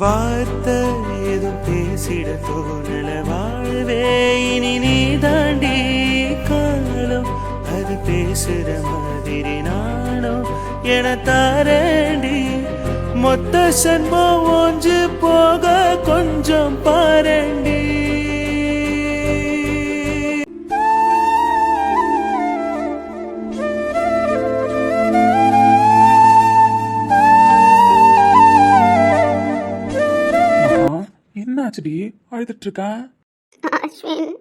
வார்த்தை ஏதும் பேசிட தோணல வாழ்வே இனி நீ தாண்டி காலம் அது பேசுற மாதிரி நானும் என தாரண்டி மொத்த சன்மம் ஒன்று போக கொஞ்சம் பாரண்டி. என்னாச்சுடி அழுதுட்டு இருக்கா? அஸ்வின்,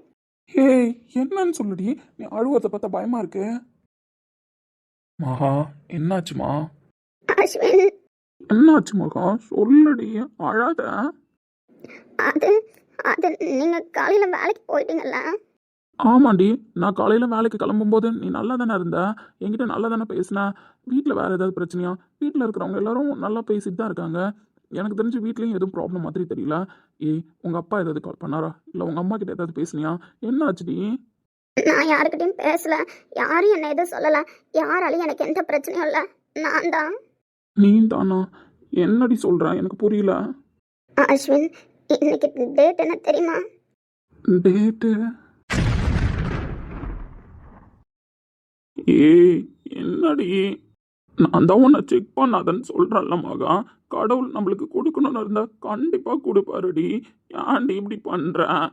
ஏய் என்னன்னு சொல்லுடி, நீ அழுவதை பார்த்தா பயமா இருக்கு. மகா என்னாச்சுமா? அஸ்வின், என்னாச்சு மகா சொல்லுடி, அழாத. அது அது நீங்க காலையில வேலைக்கு போயிட்டீங்கல்ல? ஆமாண்டி, நான் காலையில வேலைக்கு கிளம்பும்போது நீ நல்லா தானே இருந்த, என்கிட்ட நல்லா தானே பேசின. வீட்டில் வேற ஏதாவது பிரச்சனையா? வீட்டில் இருக்கிறவங்க எல்லாரும் நல்லா பேசிட்டு தான் இருக்காங்க. எனக்கு தெரிஞ்சு வீட்லேயும் எதுவும் ப்ராப்ளம் மாதிரி தெரியல. ஏய் உங்கள் அப்பா ஏதாவது கால் பண்ணாரா, இல்லை உங்கள் அம்மா கிட்ட ஏதாவது பேசுனியா? என்ன ஆச்சுடி? நான் யாருக்கிட்டையும் பேசல, யாரும் என்ன எதுவும் சொல்லல, யாராலையும் எனக்கு எந்த பிரச்சனையும் இல்லை. நான் தான். நீ தானா? என்னடி சொல்ற, எனக்கு புரியல. அஸ்வின், இன்னைக்கு டேட் என்ன தெரியுமா? டேட்டு? ஏய் என்னடி, நான் தான் உன்னை செக் பண்ணாதன்னு சொல்கிறேன்ல மகா. கடவுள் நம்மளுக்கு கொடுக்கணும்னு இருந்தால் கண்டிப்பாக கொடுப்பாருடி. ஏன்டி இப்படி பண்ணுறேன்?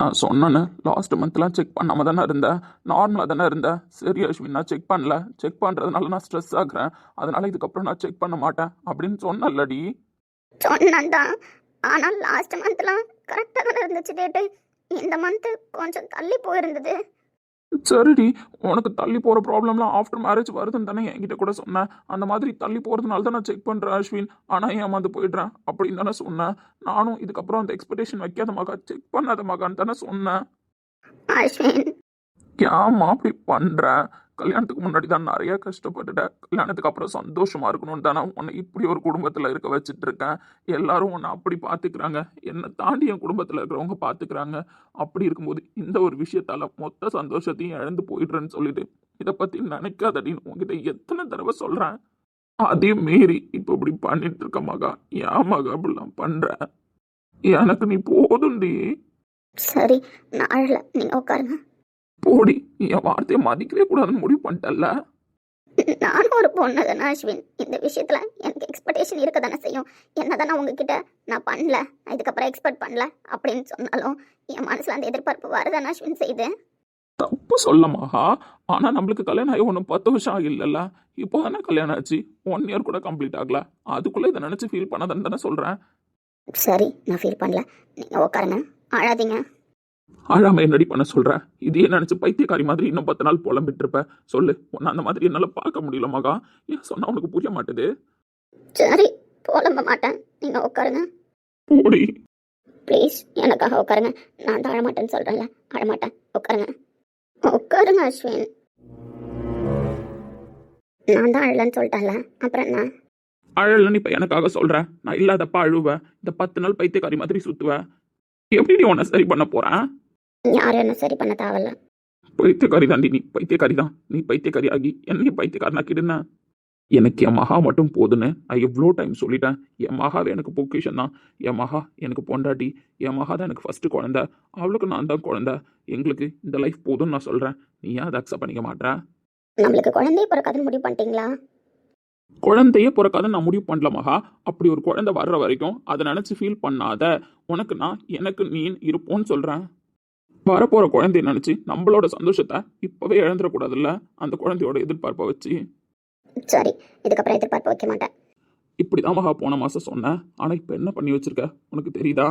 நான் சொன்னேன்னு லாஸ்ட் மந்த்லாம் செக் பண்ணாமல் தானே இருந்தேன், நார்மலாக தானே இருந்தேன். சரி அஸ்வின், நான் செக் பண்ணல, செக் பண்ணுறதுனால நான் ஸ்ட்ரெஸ் ஆகுறேன், அதனால் இதுக்கப்புறம் நான் செக் பண்ண மாட்டேன் அப்படின்னு சொன்னல்லடி. சொன்னதான், ஆனால் லாஸ்ட் மந்த்லாம் கரெக்டாக தானே இருந்துச்சு டேட்டு. இந்த மந்த்து கொஞ்சம் தள்ளி போயிருந்தது. சரிடி, உனக்கு தள்ளி போகிற ப்ராப்ளம்லாம் ஆஃப்டர் மேரேஜ் வருதுன்னு தானே என்கிட்ட கூட சொன்னேன். அந்த மாதிரி தள்ளி போகிறதுனால தான் நான் செக் பண்ணுறேன் அஸ்வின், ஆனால் ஏமாந்து போயிடுறேன் அப்படின்னு தானே சொன்னேன். நானும் இதுக்கப்புறம் அந்த எக்ஸ்பெக்டேஷன் வைக்காத மகா, செக் பண்ணாத மகான்னு தானே சொன்னேன். அஸ்வின், ஏம்மா அப்படி பண்ணுறேன்? கல்யாணத்துக்கு முன்னாடி தான் நிறைய கஷ்டப்பட்டுட்டேன், கல்யாணத்துக்கு அப்புறம் சந்தோஷமாக இருக்கணும்னு தானே உன்னை இப்படி ஒரு குடும்பத்தில் இருக்க வச்சுட்டு இருக்கேன். எல்லாரும் உன்னை அப்படி பார்த்துக்கிறாங்க, என்னை தாண்டி என் குடும்பத்தில் இருக்கிறவங்க பார்த்துக்கிறாங்க. அப்படி இருக்கும்போது இந்த ஒரு விஷயத்தால் மொத்த சந்தோஷத்தையும் இழந்து போயிடுறேன்னு சொல்லிட்டு இதை பற்றி நினைக்காதடின்னு உங்ககிட்ட எத்தனை தடவை சொல்கிறேன். அதையும் மீறி இப்போ இப்படி பண்ணிட்டு இருக்க மகா. ஏன் மகா அப்படிலாம் பண்ணுற? எனக்கு நீ போதுண்டி. சரி நான் அழல, நீங்க உட்காருங்க. போடி, என் வார்த்தையை மதிக்கவே கூடாதுன்னு முடிவு பண்ணிட்டல்ல. நானும் ஒரு பொண்ணு தானே அஸ்வின், இந்த விஷயத்துல எனக்கு எக்ஸ்பெக்டேஷன் இருக்க தானே செய்யும். என்னதானே உங்ககிட்ட நான் பண்ணல, நான் இதுக்கப்புறம் எக்ஸ்பெக்ட் பண்ணல அப்படின்னு சொன்னாலும் என் மனசுல அந்த எதிர்பார்ப்பு வரதானே அஸ்வின் செய்யுது. தப்பு சொல்ல மகா, ஆனா நம்மளுக்கு கல்யாணம் ஆகி ஒன்றும் 10 வருஷம் ஆகிஇல்லல்ல. இப்போ தானே கல்யாணம் ஆச்சு, 1 இயர் கூட கம்ப்ளீட் ஆகல. அதுக்குள்ள இதை நினைச்சு ஃபீல் பண்ணாதன்னு தானே சொல்றேன். சரி நான் ஃபீல் பண்ணல, நீங்க உட்காருங்க, அழாதீங்க. அழாம என்னடி பண்ண சொல்ற? இதையே நினைச்சு பைத்தியக்காரி மாதிரி இன்னும் 10 நாள் புலம்பிட்டு இருப்ப. சொல்லு, உன்னை அந்த மாதிரி என்னால பார்க்க முடியல மகா. ஏன் சொன்னா உனக்கு புரிய மாட்டேது? சரி புலம்ப மாட்டேன், நீங்க உட்காருங்க போடி. ப்ளீஸ், எனக்காக உட்காருங்க. நான் தான் அழமாட்டேன்னு சொல்றேன்ல, அழமாட்டேன், உட்காருங்க. உட்காருங்க அஸ்வின். நான் தான் அழலன்னு சொல்லிட்டேன்ல, அப்புறம் என்ன? அழலன்னு இப்ப எனக்காக சொல்றேன்? நான் இல்லாதப்ப அழுவேன், இந்த 10 நாள் பைத்தியக்காரி மாதிரி சுத்துவேன். எப்படி உன்னை சரி பண்ண போறேன்? யாரும் என்ன சரி பண்ண தேவையில்ல. பைத்தியக்காரி தாண்டி நீ, பைத்தியக்காரி தான் நீ. பைத்தியக்காரி ஆகி என்னையும் பைத்தியக்காரனாக்கிடுன. எனக்கு என் மகா மட்டும் போதுன்னு நான் எவ்வளோ டைம் சொல்லிட்டேன். என் மகாவே எனக்கு பொக்கிஷன் தான். என் மகா எனக்கு பொண்டாட்டி, என் மகா தான் எனக்கு ஃபர்ஸ்ட் குழந்தை, அவளுக்கு நான் தான் குழந்தை. எங்களுக்கு இந்த லைஃப் போதும்னு நான் சொல்கிறேன். நீ ஏன் அதை அக்செப்ட் பண்ணிக்க மாட்டேன்? நம்மளுக்கு குழந்தைய பிறக்காதுன்னு முடிவு பண்ணிட்டீங்களா? குழந்தையே பிறக்காதுன்னு நான் முடிவு பண்ணல மகா. அப்படி ஒரு குழந்தை வர்ற வரைக்கும் அதை நினச்சி ஃபீல் பண்ணாத. உனக்கு நான், எனக்கு நீ இருப்போன்னு சொல்கிறேன். வரப்போகிற குழந்தைய நினச்சி நம்மளோட சந்தோஷத்தை இப்போவே இழந்துடக்கூடாதுல்ல, அந்த குழந்தையோட எதிர்பார்ப்பை வச்சு. சரி, இதுக்கப்புறம் எதிர்பார்ப்பு வைக்க மாட்டேன். இப்படிதான் மகா போன மாதம் சொன்னேன், ஆனால் இப்போ என்ன பண்ணி வச்சிருக்க உனக்கு தெரியுதா?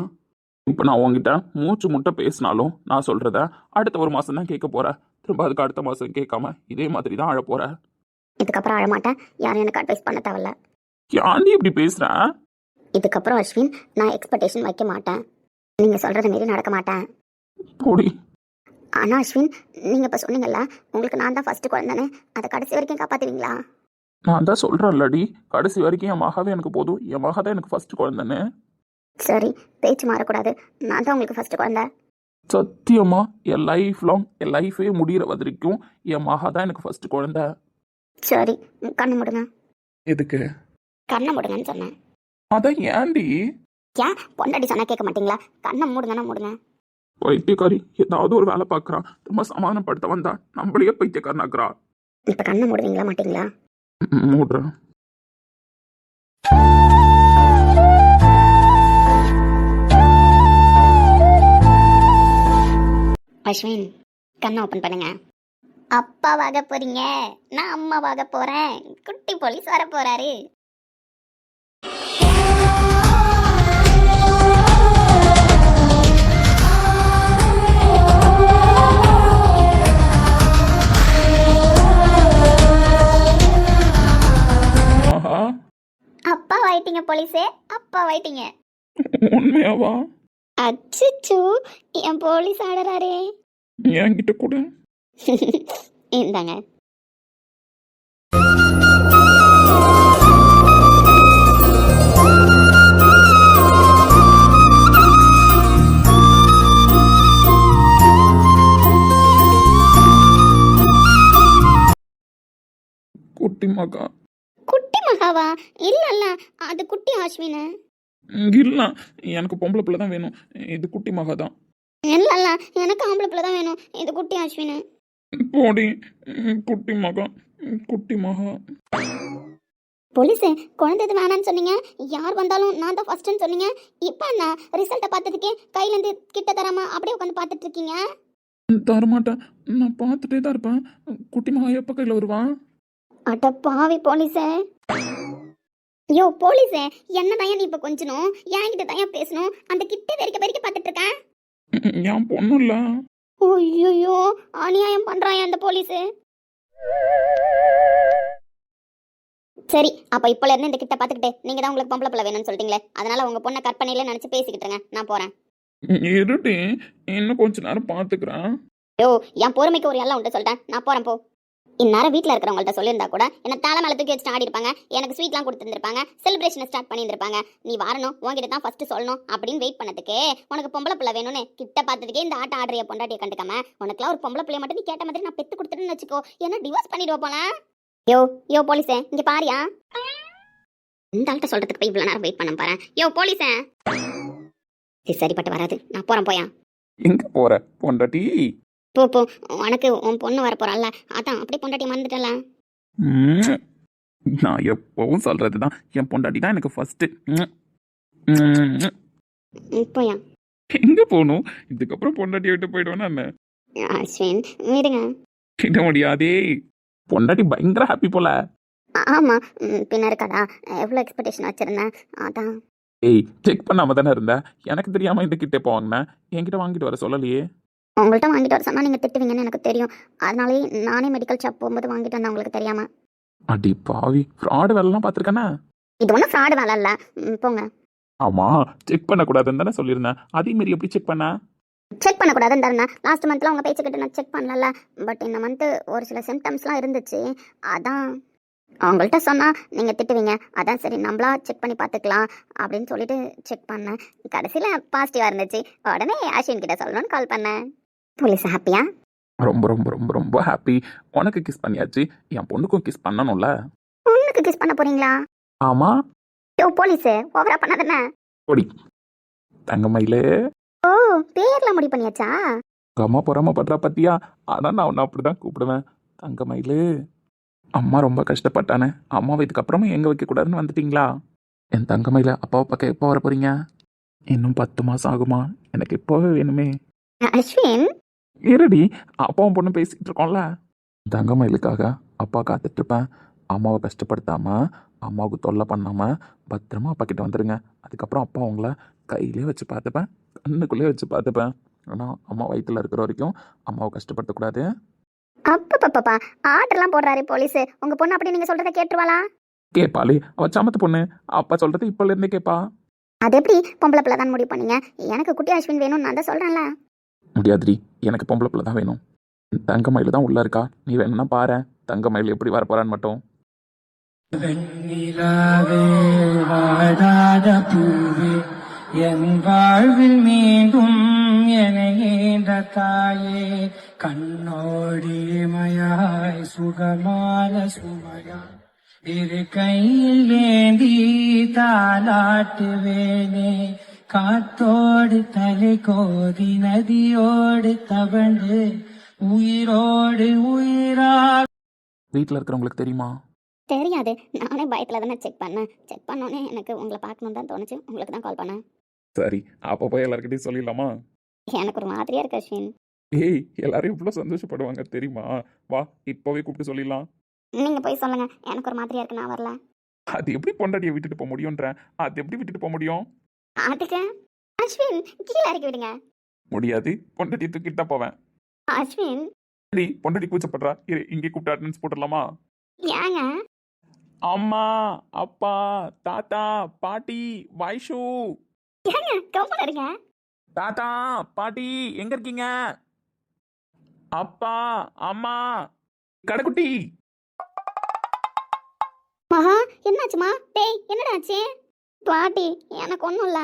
இப்போ நான் உங்ககிட்ட மூச்சு முட்டை பேசினாலும் நான் சொல்கிறத அடுத்த ஒரு மாதம் தான் கேட்க போகிறேன். திரும்ப அதுக்கு அடுத்த மாதம் கேட்காம இதே மாதிரி தான் அழ போகிறேன். இதுக்கப்புறம் அழ மாட்டேன், யாரும் எனக்கு அட்வைஸ் பண்ண தேவையில்ல. ஏன்டி இப்படி பேசுகிறேன்? இதுக்கப்புறம் அஸ்வின், நான் எக்ஸ்பெக்டேஷன் வைக்க மாட்டேன், நீங்க சொல்றத மீறி நடக்க மாட்டேன். போடி. ஆனா அஸ்வின், நீங்க இப்ப சொன்னீங்கல்ல உங்களுக்கு நான் தான் ஃபர்ஸ்ட் குழந்தைன்னு, அதை கடைசி வரைக்கும் காப்பாத்துவீங்களா? நான் தான் சொல்கிறேன்லடி, கடைசி வரைக்கும் என் மகாவே எனக்கு போதும், என் மகா தான் எனக்கு ஃபர்ஸ்ட் குழந்தைன்னு. சரி, பேச்சு மாறக்கூடாது, நான் தான் உங்களுக்கு ஃபர்ஸ்ட் குழந்தை. சத்தியமா என் லைஃப் லாங், என் லைஃபே முடிகிற வரைக்கும் என் மகா தான் எனக்கு ஃபர்ஸ்ட் குழந்தை. சரி, கண்ணை முடுங்க. எதுக்கு? கண்ணை முடுங்கன்னு சொன்னேன். அதான் ஏன்டி? ஏன் பொண்டாட்டி சொன்னா கேட்க மாட்டீங்களா? கண்ணை மூடுங்கன்னா மூடுங்க. பைத்தியக்காரி ஏதாவது ஒரு வேலை பார்க்குறா, ரொம்ப சமாதானப்படுத்த வந்தா நம்மளையே பைத்தியக்காரனாக்குறா. இப்போ கண்ணை மூடுவீங்களா மாட்டீங்களா? மூடுறேன். அஸ்வின், கண்ணை ஓப்பன் பண்ணுங்க. அப்பாவாக போறீங்க, நான் அம்மாவாக போறேன். குட்டி போலீஸ் வர போறாரு. ஆஹா, அப்பாவாயிட்டீங்க போலீஸே, அப்பாவாயிட்டீங்க. உண்மையாவா? அச்சச்சோ, என் போலீஸ் ஆடுறாரே. என்கிட்ட கூட. இந்தாங்க. குட்டி மகா. குட்டி மகாவா? இல்ல இல்ல, அது குட்டி அஸ்வின். இல்ல, எனக்கு பொம்பளை பிள்ளை தான் வேணும். இது குட்டி மகா தான். இல்ல இல்ல, எனக்கு ஆம்பளை பிள்ளை தான் வேணும். இது குட்டி அஸ்வின். போடி. குட்டி மகா, குட்டி மகா. போலீஸே, குழந்தை இது வேணான்னு சொன்னீங்க. யார் வந்தாலும் நான் தான் ஃபர்ஸ்ட்னு சொன்னீங்க. இப்போ என்ன ரிசல்ட்டை பார்த்ததுக்கே கையிலேருந்து கிட்ட தராம அப்படியே உட்காந்து பார்த்துட்டு இருக்கீங்க? தரமாட்டேன், நான் பார்த்துட்டே தான் இருப்பேன். குட்டி மகா எப்போ கையில் வருவான்? அட பாவி போலீஸே. யோ போலீஸே, என்ன தான் நீ இப்போ கொஞ்சணும், என்கிட்ட தான் பேசணும். அந்த கிட்ட வெறிக்க வெறிக்க பார்த்துட்டு இருக்கேன். என் பொண்ணு இல்லை. ஐயோ, அநியாயம் பண்றான் அந்த போலீஸு. சரி, அப்ப இப்பல இருந்து இந்த கிட்ட பாத்துக்கிட்டு நீங்க தான் உங்களுக்கு பொம்பளை பிள்ளை வேணும்னு சொல்லிட்டீங்களே, அதனால உங்க பொண்ணை கற்பனையில நினைச்சு பேசிக்கிட்டு இருங்க. நான் போறேன். இருடி, இன்னும் கொஞ்ச நேரம் பார்த்துக்கிறேன். யோ, என் பொறுமைக்கு ஒரு எல்லாம் உண்டு சொல்லிட்டேன். நான் போறேன் போ. இந்நேரம் வீட்டில் இருக்கிறவங்கள்ட்ட சொல்லியிருந்தா கூட என்ன தலை மேலே தூக்கி வச்சுட்டு ஆடி இருப்பாங்க. எனக்கு ஸ்வீட்லாம் கொடுத்துருந்துருப்பாங்க, செலிப்ரேஷனை ஸ்டார்ட் பண்ணியிருந்திருப்பாங்க. நீ வரணும், உங்ககிட்ட தான் ஃபர்ஸ்ட் சொல்லணும் அப்படின்னு வெயிட் பண்ணதுக்கு உனக்கு பொம்பளை பிள்ளை வேணும்னு கிட்ட பார்த்ததுக்கே இந்த ஆட்டம் ஆடுறிய பொண்டாட்டியை கண்டுக்காம உனக்குலாம் ஒரு பொம்பளை பிள்ளைய மட்டும் நீ கேட்ட மாதிரி நான் பெத்து கொடுத்துட்டுன்னு வச்சுக்கோ, ஏன்னா டிவோர்ஸ் பண்ணிடுவோம் போல. யோ போலீஸே, இங்க பாரியா. இந்த ஆள்கிட்ட சொல்றதுக்கு போய் இவ்வளோ நேரம் வெயிட் பண்ண பாரு. யோ போலீஸே, இது சரிப்பட்டு வராது. நான் போறேன். போயா? எங்க போற பொண்டாட்டி? போ, உனக்கு உன் பொண்ணு வர போறாள்ல, அதான் அப்படியே பொண்டாட்டி மறந்துட்டல. நான் எப்பவும் சொல்றதுதான், என் பொண்டாட்டி தான் எனக்கு ஃபர்ஸ்ட். போயா? எங்க போகணும்? இதுக்கப்புறம் பொண்டாட்டி விட்டு போயிடுவேன்னா என்ன? அஸ்வின், விடுங்க. கிட்ட முடியாதே. பொண்டாட்டி பயங்கர ஹாப்பி போல. ஆமா, பின்ன இருக்காதா? எவ்வளோ எக்ஸ்பெக்டேஷன் வச்சிருந்தேன், அதான். ஏய், செக் பண்ணாம தானே இருந்த. எனக்கு தெரியாம இந்த கிட்டே போவாங்கண்ணா என்கிட்ட வாங்கிட்டு வர சொல்லலையே. உங்கள்கிட்ட வாங்கிட்டு வர சொன்னா நீங்க திட்டுவீங்கன்னு எனக்கு தெரியும். அதனாலே நானே மெடிக்கல் ஷாப் போகும்போது வாங்கிட்டு வந்தேன் உங்களுக்கு தெரியாம. அடி பாவி, ஃப்ராடு வேலைலாம் பார்த்துருக்கேனா? இது ஒன்றும் ஃப்ராடு வேலை இல்லை. போங்க. ஆமா, செக் பண்ணக்கூடாதுன்னு தானே சொல்லியிருந்தேன். அதே மாரி எப்படி செக் பண்ண? செக் பண்ணக்கூடாதுன்னு தானே லாஸ்ட் மந்த்ல உங்க பேச்சுக்கிட்டு நான் செக் பண்ணல. பட் இந்த மந்த் ஒரு சில சிம்டம்ஸ்லாம் இருந்துச்சு, அதான் அவங்கள்ட்ட சொன்னா நீங்க திட்டுவீங்க. அதான் சரி நம்மளா செக் பண்ணி பார்த்துக்கலாம் அப்படின்னு சொல்லிட்டு செக் பண்ணேன். கடைசியில பாசிட்டிவா இருந்துச்சு. உடனே அஸ்வின் கிட்ட சொல்லணும்னு கால் பண்ணேன். போலீஸ் ஹாப்பியா? ரொம்ப ரொம்ப ரொம்ப ரொம்ப ஹாப்பி. உனக்கு கிஸ் பண்ணியாச்சு, என் பொண்ணுக்கும் கிஸ் பண்ணணும்ல. பொண்ணுக்கு கிஸ் பண்ண போறீங்களா? ஆமா. யோ போலீஸ், ஓவரா பண்ணாதே. ஓடி தங்கமயிலே. ஓ, பேர்ல முடிவு பண்ணியாச்சா? அம்மா பொறாம படுறா பத்தியா? அதான் நான் உன்னை அப்படிதான் கூப்பிடுவேன். தங்கமயிலு, அம்மா ரொம்ப கஷ்டப்பட்டானே, அம்மாவை இதுக்கப்புறமா எங்க வைக்க கூடாதுன்னு வந்துட்டீங்களா? என் தங்கமயில அப்பாவை பார்க்க எப்போ வர போறீங்க? இன்னும் 10 மாசம் ஆகுமா? எனக்கு இப்போவே வேணுமே. அஸ்வின், இருடி, அப்பாவும் பொண்ணு பேசிட்டு இருக்கோம்ல. தங்கமயிலுக்காக அப்பா காத்துட்டு இருப்பேன். அம்மாவை கஷ்டப்படுத்தாம, அம்மாவுக்கு தொல்லை பண்ணாம பத்திரமா அப்பா கிட்ட வந்துருங்க. அதுக்கப்புறம் அப்பா உங்களை கையிலே வச்சு பார்த்துப்பேன், கண்ணுக்குள்ளே வச்சு பார்த்துப்பேன். ஆனால் அம்மா வயிற்றுல இருக்கிற வரைக்கும் அம்மாவை கஷ்டப்படுத்தக்கூடாது. அப்பப்பா ஆர்டர்லாம் போடுறாரு போலீஸ். உங்க பொண்ணு அப்படி நீங்க சொல்றதை கேட்டுருவாளா? கேட்பாளே, அவ சமத்து பொண்ணு. அப்பா சொல்றது இப்போல இருந்தே கேட்பா. அது எப்படி பொம்பளை பிள்ளை தான் முடிவு பண்ணீங்க? எனக்கு குட்டி அஸ்வின் வேணும்னு நான் தான் சொல்றேன்ல. முடியாதுடி, எனக்கு பொம்பளை பிள்ளை தான் வேணும். தங்கமயில் தான் உள்ள இருக்கா, நீ வேணும்னா பாரு தங்கமயில் எப்படி வர போறான்னு மட்டும். வெண்ணிலாவே வாடாத பூவே என் வாழ்வில் மீண்டும் எனையேந்த தாயே கண்ணோடி மயாய் சுகமான சுமையாய் இரு கையில் ஏந்தி தாலாட்டுவேனே, காத்தோடு தலை கோதி நதியோடு தவண்டு உயிரோடு உயிரா. வீட்டில் இருக்கிறவங்களுக்கு தெரியுமா? தெரியாது, நானே பயத்தில் தானே செக் பண்ணோன்னே எனக்கு உங்களை பார்க்கணுன்னு தான் தோணுச்சு, உங்களுக்கு தான் கால் பண்ணேன். சரி, அப்போ போய் எல்லாருக்கிட்டையும் சொல்லிடலாமா? எனக்கு ஒரு மாதிரியா இருக்கு அஸ்வின். ஏய், எல்லாரும் இவ்வளோ சந்தோஷப்படுவாங்க தெரியுமா? வா, இப்போவே கூப்பிட்டு சொல்லிடலாம். நீங்கள் போய் சொல்லுங்க, எனக்கு ஒரு மாதிரியா இருக்கு, நான் வரல. அது எப்படி பொண்டாட்டியை விட்டுட்டு போக முடியும்ன்றேன். அது எப்படி விட்டுட்டு போக முடியும்? அதுக்கு அஸ்வின் கீழே இறக்கி விடுங்க. முடியாது, பொண்டாட்டியை தூக்கிட்டு தான் போவேன். அஸ்வின் சரி, பொண்டாட்டி கூச்சப்படுறா, இரு இங்கே கூப்பிட்டு அட்டன்ஸ் போட்டுடலாமா? ஏங்க? அம்மா, அப்பா, தாத்தா, பாட்டி, வைஷு. ஏங்க கம்பல் இருங்க. தாத்தா, பாட்டி, எங்க இருக்கீங்க? அப்பா, அம்மா, கடைக்குட்டி. மகா என்னாச்சுமா? டேய் என்னடா ஆச்சு? பாட்டி எனக்கு ஒன்றும் இல்லை.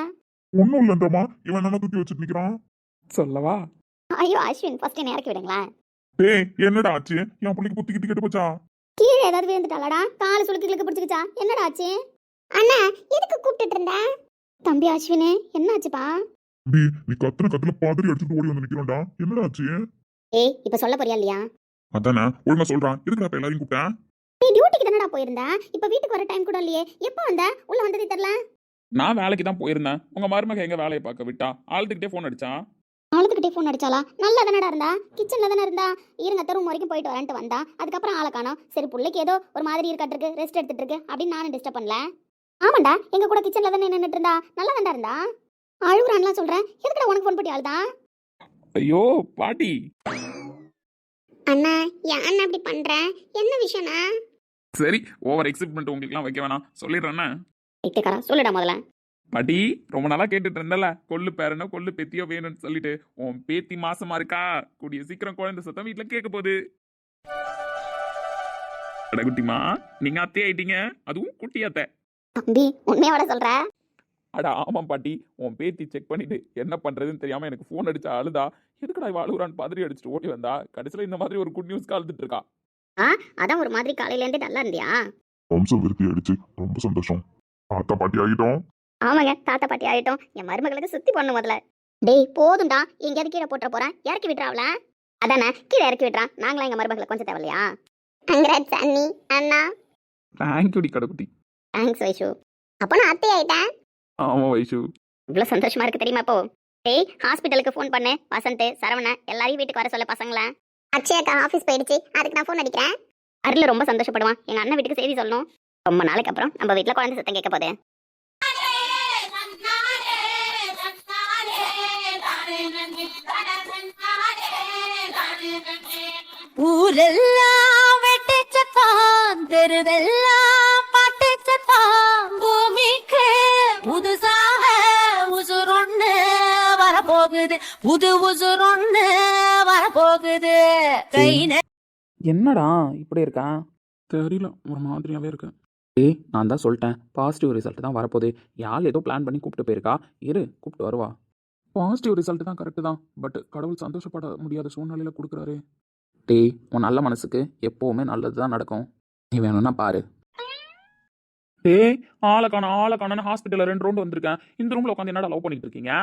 ஒன்னும் இல்லன்றமா, இவன் என்ன தூக்கி வச்சுட்டு நிக்கிறான். சொல்லவா? ஐயோ அஸ்வின் ஃபர்ஸ்ட் என்ன இறக்கி விடுங்களேன். டேய் என்னடா ஆச்சு? என் பிள்ளைக்கு புத்தி கிட்டு கெட்டு போச்சா? கீழே ஏதாவது விழுந்துட்டாளடா? காலை சுளுக்கு பிடிச்சிக்கிச்சா? என்னடா ஆச்சு? அண்ணா எதுக்கு கூப்பிட்டுட்டு இருந்த? தம்பி அஸ்வினே என்னாச்சுப்பா? டி நீ கத்துன கத்துல பாதிரி அடிச்சுட்டு ஓடி வந்து நிக்கிறோம்டா. என்னடா ஆச்சு? ஏய் இப்ப சொல்ல போறியா இல்லையா? அதானே ஒழுங்கா சொல்றான். எதுக்குடா இப்ப எல்லாரையும் கூப்பிட்டேன்? நீ டியூட்டிக்கு தானடா போயிருந்த, இப்ப வீட்டுக்கு வர டைம் கூட இல்லையே, எப்போ வந்த? உள்ள வந்ததே தெரியல. நான் வேலைக்கு தான் போயிருந்தேன். உங்க மருமக எங்க வேலையை பார்க்க விட்டா? ஆளுகிட்டே ஃபோன் அடிச்சான். ஆளுக்கிட்டே ஃபோன் அடிச்சாலா? நல்லா தானடா இருந்தா, கிச்சன்ல தானே இருந்தா. இருங்க ரூம் வரைக்கும் போயிட்டு வரேன்ட்டு வந்தா, அதுக்கப்புறம் ஆளை காணோம். சரி பிள்ளைக்கு ஏதோ ஒரு மாதிரி இருக்கட்டிருக்கு, ரெஸ்ட் எடுத்துட்டு இருக்கு அப்படின்னு நானும் டிஸ்டர்ப் பண்ணல. ஆமாண்டா, எங்க கூட கிச்சன்ல தானே நின்னுட்டு இருந்தா, நல்லா தான்டா இருந்தா. அழுகுறான்லாம் சொல்றேன், எதுக்குடா உனக்கு ஃபோன் போட்டு ஆளுதா? ஐயோ பாட்டி. அண்ணா ஏன் அப்படி பண்ற? என்ன விஷயம்னா? சரி, ஓவர் எக்ஸைட்மெண்ட் உங்களுக்குலாம் வைக்க வேணாம், சொல்லிடுறேன்னு. இக்கடா சொல்லுடா முதல்ல. பாட்டி, ரொம்ப நாளா கேட்டுட்டு இருந்தல, கொள்ளு பேரனோ கொள்ளு பேத்தியோ வேணும்னு சொல்லிட்டு. உன் பேத்தி மாசமா இருக்கா, கூடிய சீக்கிரம் குழந்தை சத்தம் வீட்டுல கேட்க போகுது. குட்டிமா, நீங்க அத்தை ஆயிட்டீங்க, அதுவும் குட்டி அத்தை. தம்பி உண்மையோட சொல்ற? அடா ஆமாம் பாட்டி, உன் பேத்தி செக் பண்ணிட்டு என்ன பண்றதுன்னு தெரியாம எனக்கு ஃபோன் அடிச்சா அழுதா. எதுக்குடா இவ அழுகுறான்னு பாதிரி அடிச்சுட்டு ஓடி வந்தா. கடைசியில இந்த மாதிரி ஒரு குட் நியூஸ் அழுதுட்டு இருக்கா. அதான் ஒரு மாதிரி காலையில இருந்து நல்லா இருந்தியா? வம்சம் விருத்தி ஆயிடுச்சு, ரொம்ப சந்தோஷம். தாத்தா பாட்டி ஆகிட்டோம். ஆமாங்க, தாத்தா பாட்டி ஆயிட்டோம். என் மருமகளுக்கு சுத்தி பண்ணு முதல்ல. டேய் போதும்டா, எங்கேயாவது கீழே போட்டுற போறேன், இறக்கி விட்டுறாவல. அதானே கீழே இறக்கி விட்டுறான், நாங்களாம் எங்க மருமகளை கொஞ்சம் தேவையில்லையா? கங்க்ராட்ஸ் அண்ணி அண்ணா. தேங்க்யூடி கடைக்குட்டி. தேங்க்ஸ் வைஷு. அப்போ நான் அத்தை ஆயிட்டேன். ஆமா வைஷு. இவ்வளவு சந்தோஷமா இருக்கு தெரியுமா? இப்போ டேய் ஹாஸ்பிட்டலுக்கு ஃபோன் பண்ணு, வசந்த் சரவண எல்லாரையும் வீட்டுக்கு வர சொல்ல பசங்கள. அக்ஷயாக்கா ஆஃபீஸ் போயிடுச்சு, அதுக்கு நான் ஃபோன் அடிக்கிறேன். அருள் ரொம்ப சந்தோஷப்படுவான், எங்க அண்ணன் வீட்டுக்கு செய்தி சொல்லணும். ரொம்ப நாளைக்கு அப்புறம் நம்ம வீட்டுல குழந்தை சத்தம் கேட்க போகுது. ஊரெல்லாம் வெட்டி சத்தான், தெருவெல்லாம் பாட்டு சத்தான், பூமிக்கு புதுசாக உசுரொன்னு வரப்போகுது, புது உசுரொன்னு வரப்போகுது. என்னடா இப்படி இருக்கான்? தெரியல, ஒரு மாதிரியாவே இருக்கு. ஏய் நான் தான் சொல்லிட்டேன், பாசிட்டிவ் ரிசல்ட் தான் வரப்போகுது. யாழ் ஏதோ பிளான் பண்ணி கூப்பிட்டு போயிருக்கா, இரு கூப்பிட்டு வருவா. பாசிட்டிவ் ரிசல்ட் தான் கரெக்டு தான், பட் கடவுள் சந்தோஷப்பட முடியாத சூழ்நிலையில கொடுக்குறாரு. டேய் உன் நல்ல மனசுக்கு எப்போவுமே நல்லது தான் நடக்கும், நீ வேணும்னா பாரு. டேய் ஆளக்கான ஹாஸ்பிட்டல்ல 2 ரவுண்ட் வந்திருக்கேன். இந்த ரூம்ல உட்காந்து என்னடா லவ் பண்ணிட்டு இருக்கீங்க?